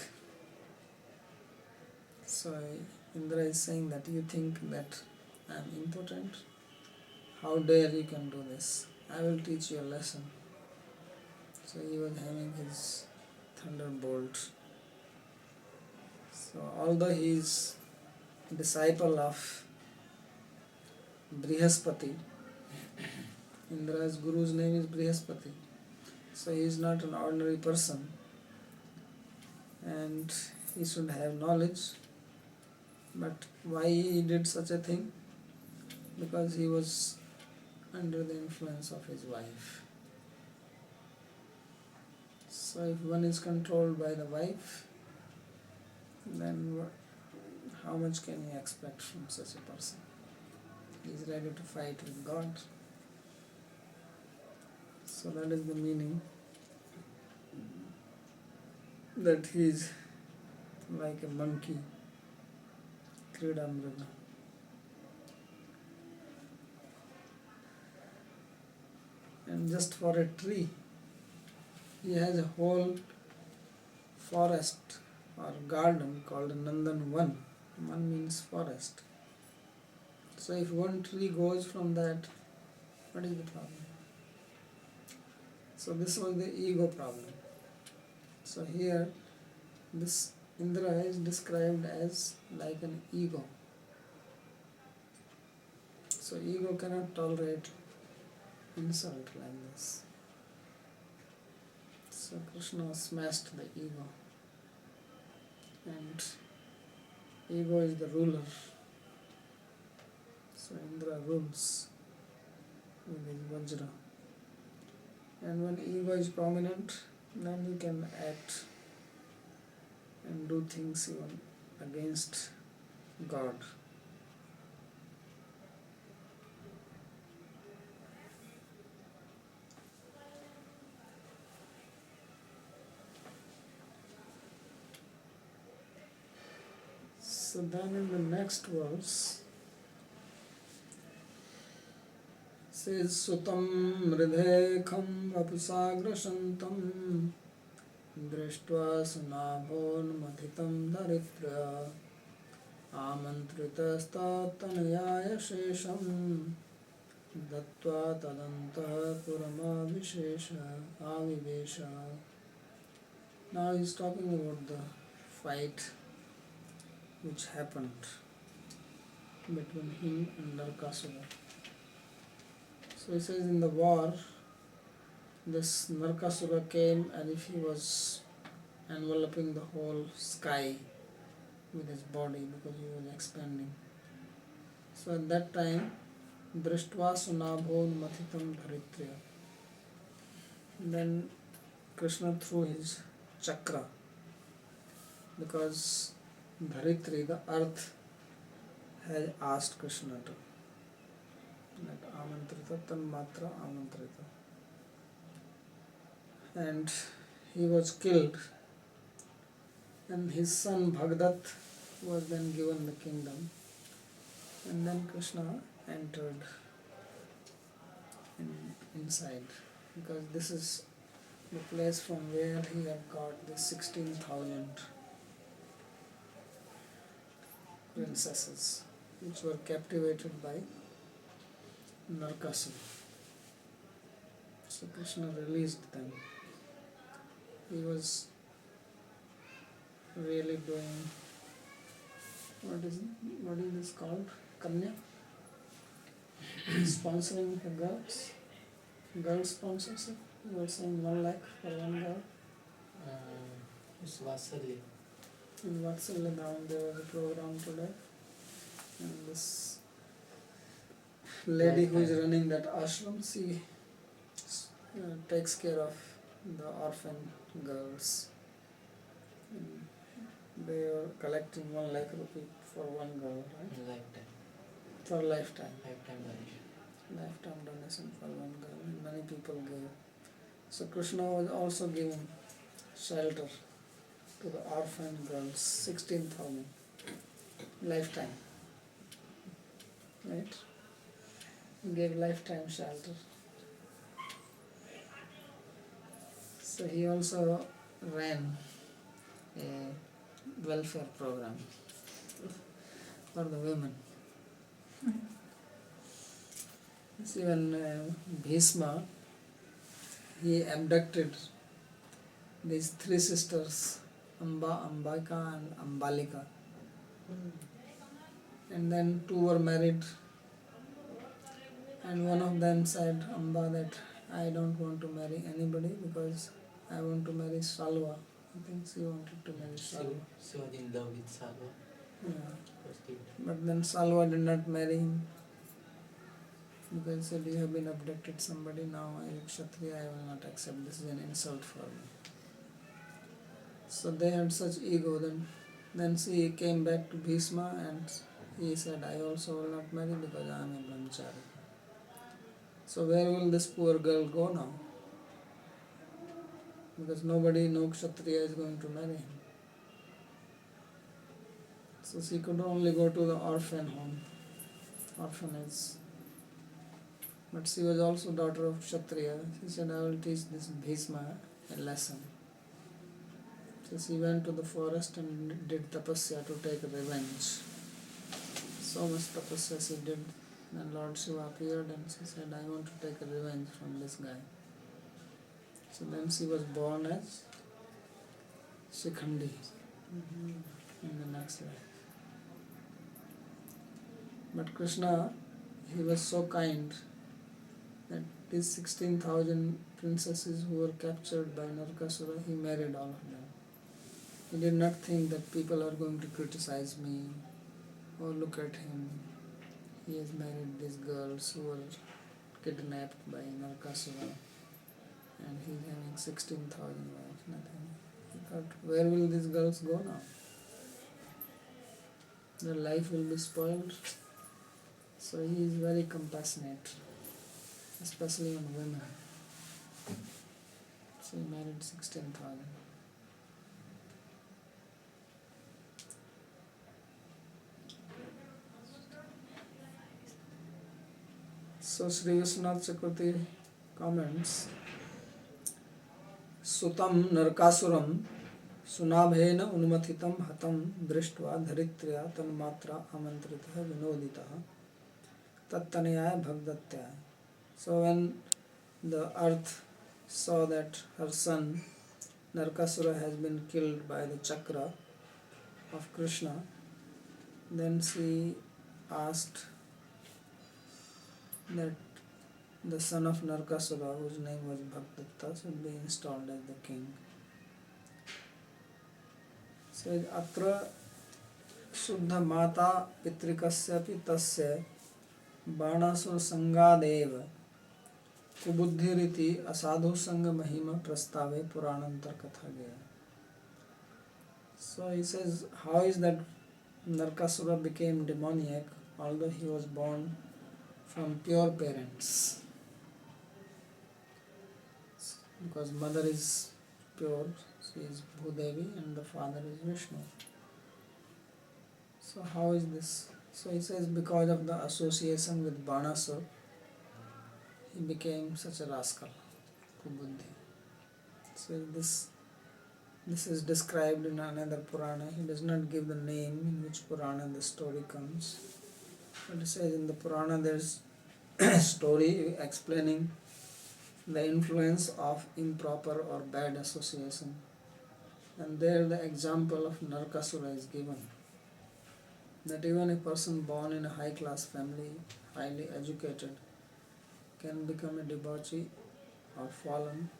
So Indra is saying that you think that I am important? How dare you can do this? I will teach you a lesson. So he was having his thunderbolt. So although he is disciple of Brihaspati, Indra's guru's name is Brihaspati. So he is not an ordinary person, and he should have knowledge. But why he did such a thing? Because he was under the influence of his wife. So if one is controlled by the wife, then how much can you expect from such a person? He is ready to fight with God. So that is the meaning, that he is like a monkey, Kridamrita. And just for a tree, he has a whole forest or garden called Nandan Van. Van means forest. So if one tree goes from that, what is the problem? So this was the ego problem. So here this Indra is described as like an ego. So ego cannot tolerate insult like this. So Krishna smashed the ego. And ego is the ruler. So Indra rules with his Vajra. And when ego is prominent, then you can act and do things even against God. So then in the next verse says Sutam Mridhekham Vapusagrashantam Drishtva Sunabhon Mathitam Dharitra Amantritastat-tanayaya Shesham Dattva Tadantah Puramavishesha Avivesha. Now he is talking about the fight which happened between him and Narkasura. So he says in the war, this Narkasura came as if he was enveloping the whole sky with his body because he was expanding. So at that time, Drishtva Sunabhon Mathitam Dharitriya. Then Krishna threw his chakra because Dharitri, the earth, had asked Krishna to. Like Amantrita Tanmatra Amantrita. And he was killed. And his son Bhagdat was then given the kingdom. And then Krishna entered inside. Because this is the place from where he had got the 16,000 princesses which were captivated by Narkasura. So Krishna released them. He was really doing what is this called? Kanya? Sponsoring the girls. Girl sponsorship. You were saying 1 lakh for one girl. It's Vasalya. In Vatsalya now there was a program today. And this lady who is running that ashram, she takes care of the orphan girls. And they are collecting 1 lakh rupee for one girl, right? Lifetime. For lifetime. Lifetime donation. Lifetime donation for one girl. And many people gave. So Krishna was also giving shelter to the orphan girls, 16,000. Lifetime. Right? He gave lifetime shelter. So he also ran a welfare program for the women. See, when Bhishma, he abducted these 3 sisters, Amba, Ambika and Ambalika. And then 2 were married. And one of them said, Amba, that I don't want to marry anybody because I want to marry Salva. I think she wanted to marry Salva. She was in love with Salva. Yeah. But then Salva did not marry him. Because he said, you have been abducted somebody, now I am Kshatriya, I will not accept, this is an insult for me. So they had such ego. Then she came back to Bhishma and he said, I also will not marry because I am a brahmachari. So where will this poor girl go now? Because nobody, no Kshatriya is going to marry him. So she could only go to the orphan home, orphanage. But she was also daughter of Kshatriya. She said, I will teach this Bhishma a lesson. So she went to the forest and did tapasya to take revenge. So much tapasya she did. Then Lord Shiva appeared and she said, I want to take a revenge from this guy. So then she was born as Shikhandi in the next life. But Krishna, he was so kind that these 16,000 princesses who were captured by Narakasura, he married all of them. He did not think that people are going to criticize me or look at him. He has married these girls who were kidnapped by Narakasura and he is having 16,000 wives, nothing. He thought, where will these girls go now? Their life will be spoiled. So he is very compassionate, especially on women. So he married 16,000. So Sri Vishwanath Chakravarti comments, Sutam Narkasuram Sunabhena Unmathitam Hatam Drishtva Dharitrya Tanmatra Amantrita Vinodita Tattanayaya Bhagdatyaya. So when the earth saw that her son Narkasura has been killed by the chakra of Krishna, then she asked that the son of Narkasura, whose name was Bhagdatta, should be installed as the king. Says Atra Suddha Mata Pitrikasyapi Tasya Banasur Sangadev Kubuddhiriti Asadhu Sangha Mahima Prastave Puranantar Katha Gaya. So he says, how is that Narkasura became demoniac although he was born from pure parents? Because mother is pure, she is Bhudevi and the father is Vishnu. So how is this? So he says because of the association with Banasur, he became such a rascal, Kubuddhi. So this is described in another Purana. He does not give the name in which Purana the story comes. But he says in the Purana there is a story explaining the influence of improper or bad association. And there the example of Narakasura is given. That even a person born in a high class family, highly educated, can become a debauchee or fallen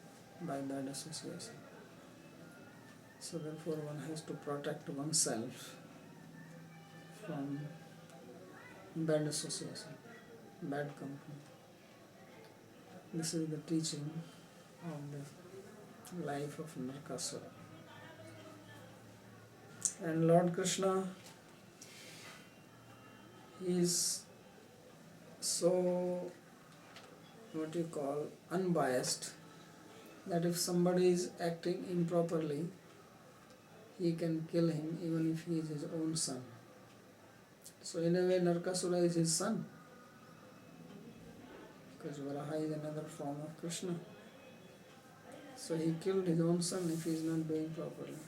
by bad association. So therefore one has to protect oneself from bad association, bad company. This is the teaching of the life of Narakasura. And Lord Krishna, he is so, unbiased, that if somebody is acting improperly, he can kill him even if he is his own son. So in a way Narakasura is his son, because Varaha is another form of Krishna. So he killed his own son if he is not doing properly.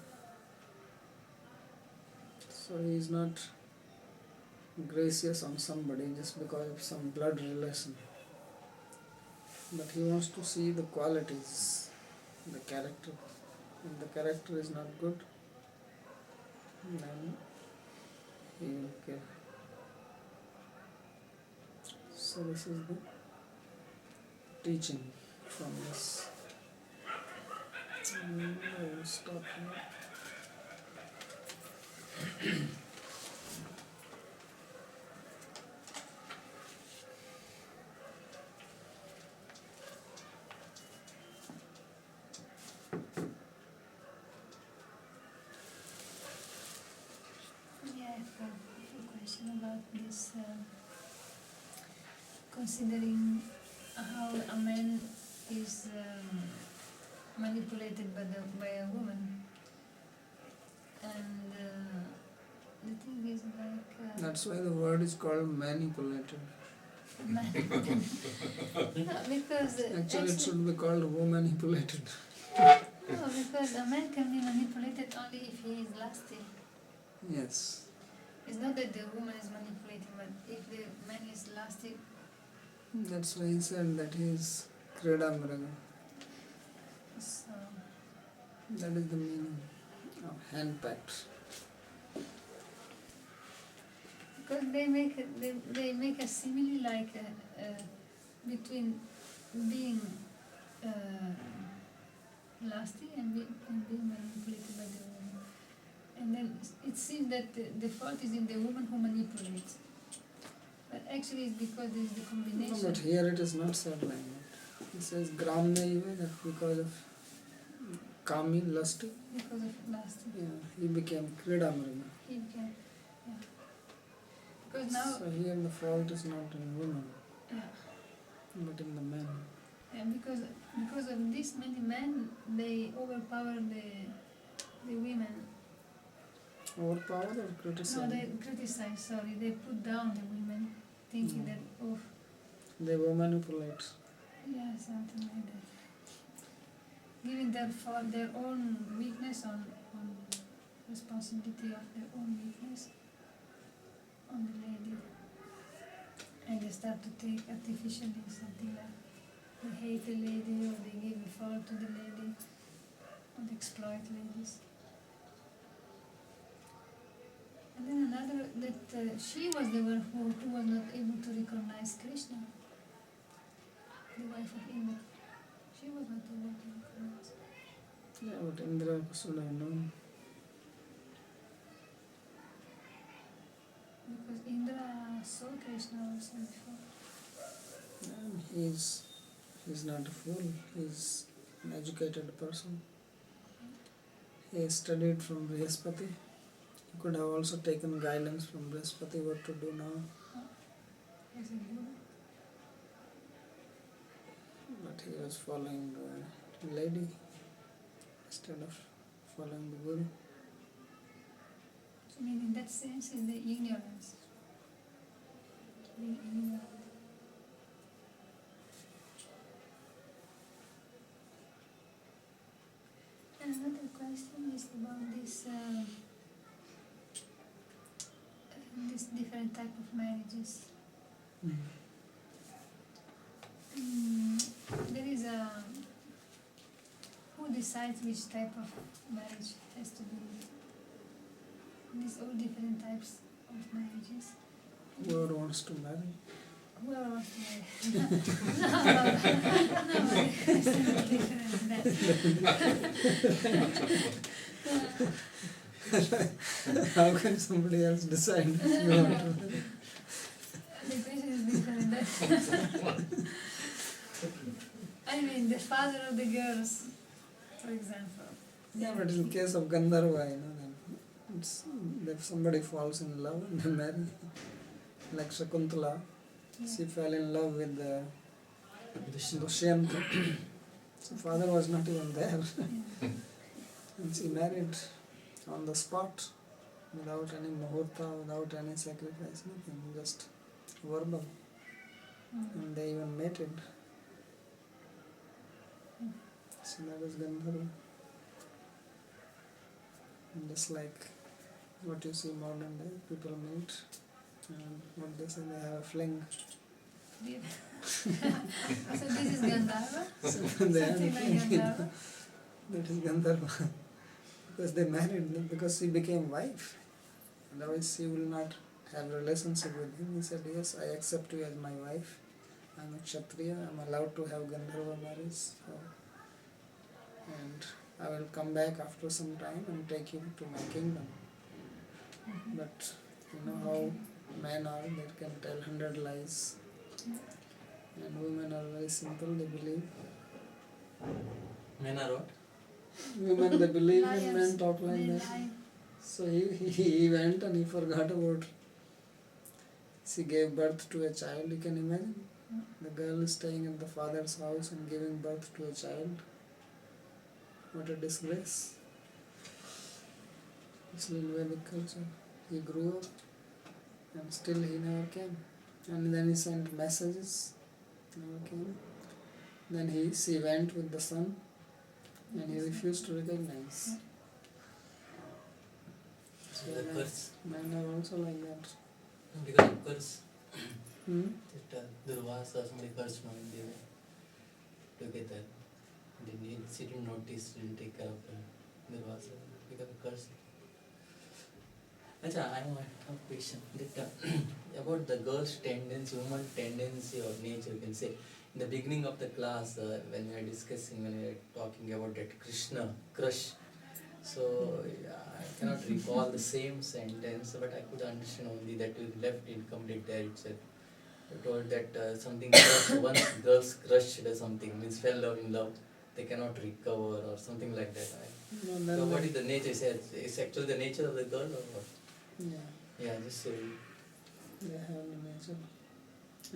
So he is not gracious on somebody just because of some blood relation. But he wants to see the qualities, the character. If the character is not good, then he will kill. So this is the teaching from this. I will stop here. Yeah, I have a question about this. Considering how a man is manipulated by a woman, and the thing is like. That's why the word is called manipulated. man. No, because Actually, it should be called woman manipulated. no, because a man can be manipulated only if he is lusty. Yes. It's not that the woman is manipulating, but if the man is lusty, That's why he said that he is Kridamraga. so That is the meaning of handpacked. because they make a simile like between being lusty and being manipulated by the woman. And then it seems that the fault is in the woman who manipulates. But actually it's because there is the No, combination. but here it is not said like that. It says Gramnaiva, that because of Kami, lusty, Because of lusty. he became Kridamraga. He can, yeah. Because now, So here the fault is not in women, yeah. but in the men. And because of this, many men they overpower the women. Overpower or criticize? No, they criticize. Sorry, they put down the women, thinking Mm. that oh, They were manipulate. yeah, something like that. Giving their fault, their own weakness on responsibility of their own weakness on the lady, and they start to take artificially something like they hate the lady or they give a fault to the lady or they exploit ladies. And then another that she was the one who was not able to recognize Krishna, the wife of Indra. She was not able to recognize. Yeah, but Indra should have known. Because Indra saw Krishna also before. And he's not a fool. He's an educated person. He studied from Brihaspati. He could have also taken guidance from Brihaspati what to do now. He's a guru. But he was following the lady instead of following the guru. So I mean, in that sense, is the ignorance. Being ignorant. And another question is about this different type of marriages. There is who decides which type of marriage has to be? These all different types of marriages. Whoever wants to marry. Whoever wants to marry. No, it's not different than that. How can somebody else decide? You want to marry? The question is different than that. I mean, the father of the girls, for example. Yeah, but in case of Gandharva, then it's, if somebody falls in love and they marry, like Shakuntala, she fell in love with Dushyanta. So father was not even there. And she married on the spot, without any muhurta, without any sacrifice, nothing, just verbal. And they even mated. So that is Gandharva. And just like what you see modern day, people meet and what they say, they have a fling. Yeah. So this is Gandharva? So they have a Something like fling. Gandharva? That is Gandharva. Because they married, because she became wife. Otherwise she will not have relationship with him. He said, yes, I accept you as my wife. I'm a Kshatriya, I'm allowed to have Gandharva marriage. So, and I will come back after some time and take you to my kingdom. But you know how men are, they can tell 100 lies. And women are very simple, they believe. Men are what? Women, they believe when Liars. men talk like They that. lie. So he went and he forgot about. She gave birth to a child, you can imagine. The girl is staying at the father's house and giving birth to a child. What a disgrace. It's in Vedic culture. He grew up and still he never came. And then he sent messages, never came. Then she went with the son, and he refused to recognize. So the curse, Men are also like that. because of curse, Hmm? that Durvasa, somebody cursed him and they were together. She didn't notice, didn't take care of him. Durvasa, because of curse. Acha, I want a question. That, about the girl's tendency, woman tendency or nature, you can say. In the beginning of the class, when we were discussing, when we were talking about that Krishna crush, so I cannot recall the same sentence, but I could understand only that we left incomplete there itself. You told that something once girls crushed or something, means fell in love, they cannot recover or something like that. No, So then what is the nature? Is actually the nature of the girl or what? yeah, Yeah, just say. they have the nature,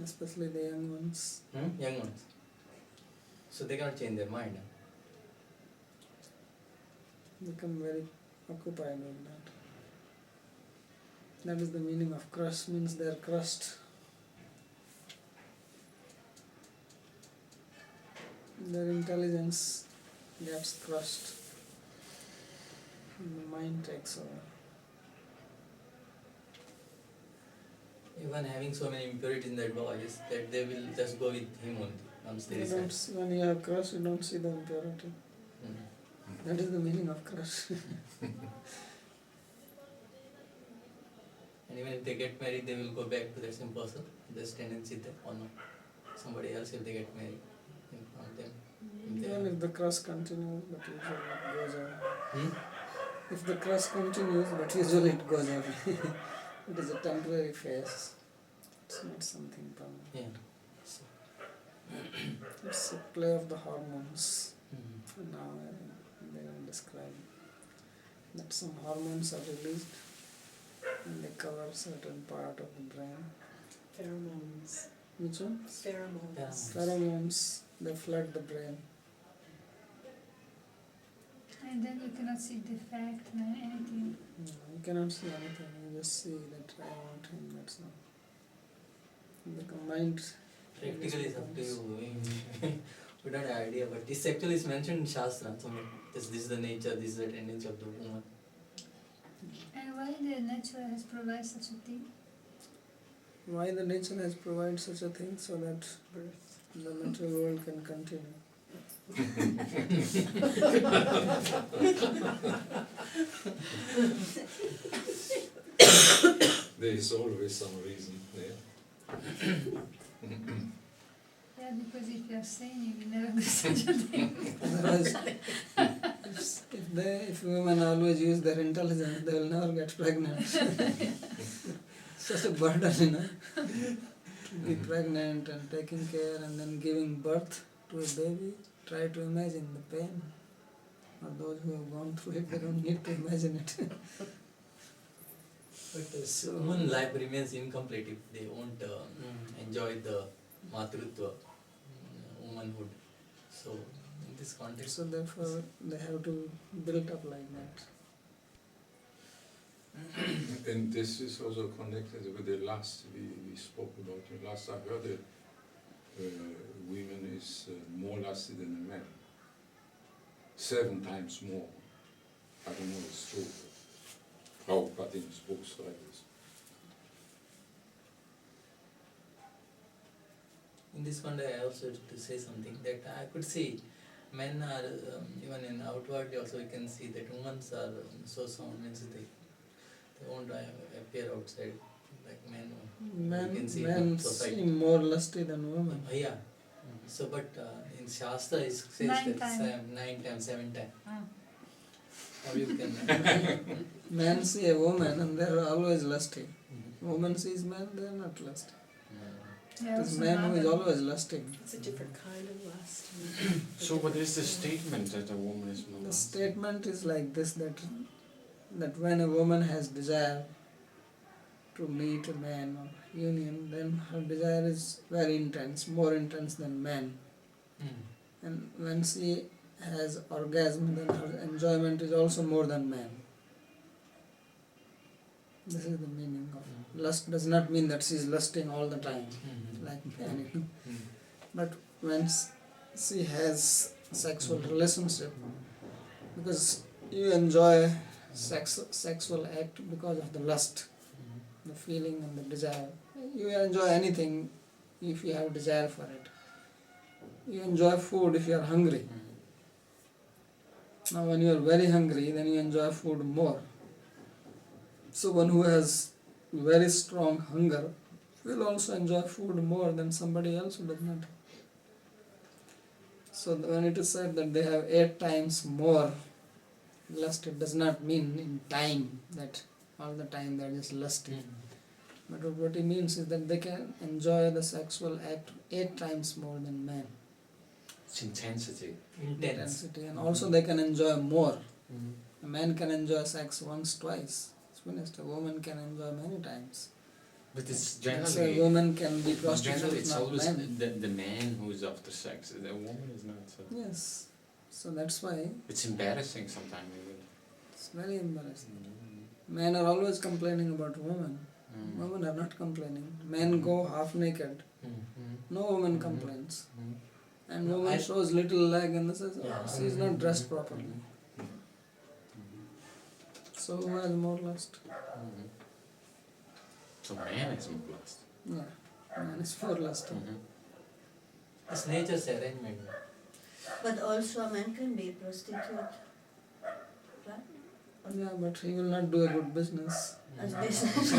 especially the young ones. Young ones. So they cannot change their mind. Huh? Become very occupied with that. That is the meaning of crush, means they are crushed. Their intelligence gets crushed. And the mind takes over. Even having so many impurities in their bodies, that they will just go with him only once they You decide. don't see, when you have crush, you don't see the impurity. That is the meaning of crush. And even if they get married, they will go back to that same person. There's tendency there or no. Somebody else if they get married in front of them. Even if the crush continues, but usually it goes away. Hmm? If the crush continues, but usually it goes away. It is a temporary phase. It's not something permanent. Yeah. So, It's a play of the hormones. hmm. For now, they will describe that some hormones are released and they cover certain part of the brain. Pheromones. Which one? Pheromones. Pheromones. They flood the brain. And then you cannot see defect, anything. No, you cannot see anything. You just see that I want him. That's all. The mind. Practically it's up to you. We don't have idea, but this actually is mentioned in Shastra. So this is the nature, this is the tendency of the woman. And why the nature has provided such a thing? Why the nature has provided such a thing so that the material world can continue. There is always some reason there. Yeah, because if you are sane, you will never do such a thing. Otherwise, if women always use their intelligence, they will never get pregnant. Such a burden, you know, to be pregnant and taking care and then giving birth to a baby. Try to imagine the pain. Or those who have gone through it, they don't need to imagine it. But the human life remains incomplete if they won't enjoy the matrutva, womanhood. So in this context, So therefore, they have to build up like that. And this is also connected with the last we spoke about. The last I heard that women is more lusty than a man. 7 times more. I don't know if it's true. Prabhupada in his books like this. in this context I also to say something that I could see men are even in outwardly also we can see that women are so sound means they won't appear outside like men. You can see Men in society. seem more lusty than women. Yeah. So but in Shastra it says 9 that times. 9 times, 7 times. Ah. How you can Men see a woman and they are always lusty. Woman sees men, they are not lusty. Yeah, It is also man who is mother. always lusting. It's a different kind of lust. So what is the statement that a woman is more The lusty? statement is like this, that when a woman has desire to meet a man or union, then her desire is very intense, more intense than man. And when she has orgasm, then her enjoyment is also more than man. This is the meaning of lust. Does not mean that she is lusting all the time, like man. But when she has sexual relationship, because you enjoy sexual act because of the lust, the feeling and the desire. You enjoy anything if you have desire for it. You enjoy food if you are hungry. Now when you are very hungry, then you enjoy food more. So one who has very strong hunger will also enjoy food more than somebody else who does not. So when it is said that they have 8 times more lust, it does not mean in time that all the time they are just lusting. But what it means is that they can enjoy the sexual act 8 times more than men. It's intensity. Intensity. And also they can enjoy more. A man can enjoy sex once, twice. It's finished. A woman can enjoy many times. But it's Let's say generally, a woman can be generally prostitute, it's not always men. the man who is after sex. The woman is not. So. Yes. So that's why It's embarrassing sometimes even. it's very embarrassing. Men are always complaining about women. Women are not complaining. Men go half naked. No woman complains. And woman shows little leg and says, she is not dressed properly. So who has more lust? So man is more lust. Yeah, man is more lust. It's nature's arrangement. But also a man can be a prostitute, right? Yeah, but he will not do a good business. As business.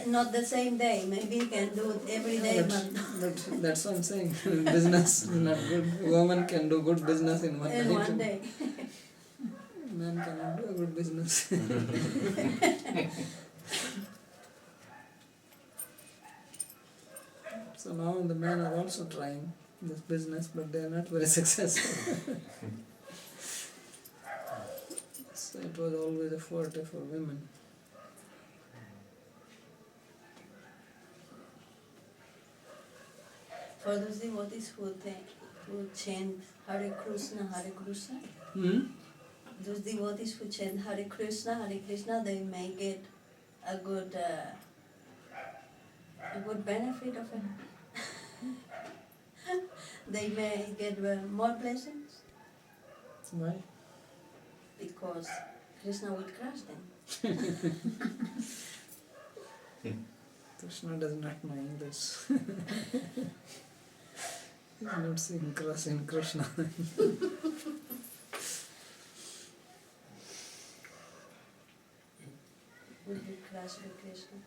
Not the same day. Maybe he can do it every day, But that's what I'm saying. Business is not good. A woman can do good business in one in day. one day. Man cannot do a good business. So now the men are also trying this business, but they are not very successful. So it was always a forte for women. For those devotees who chant Hare Krishna, those devotees who chant Hare Krishna, they may get a good benefit of it. They may get more blessings Why? because Krishna will crush them. Krishna does not know English. He's not seeing crushing Krishna. Will be crushed by Krishna.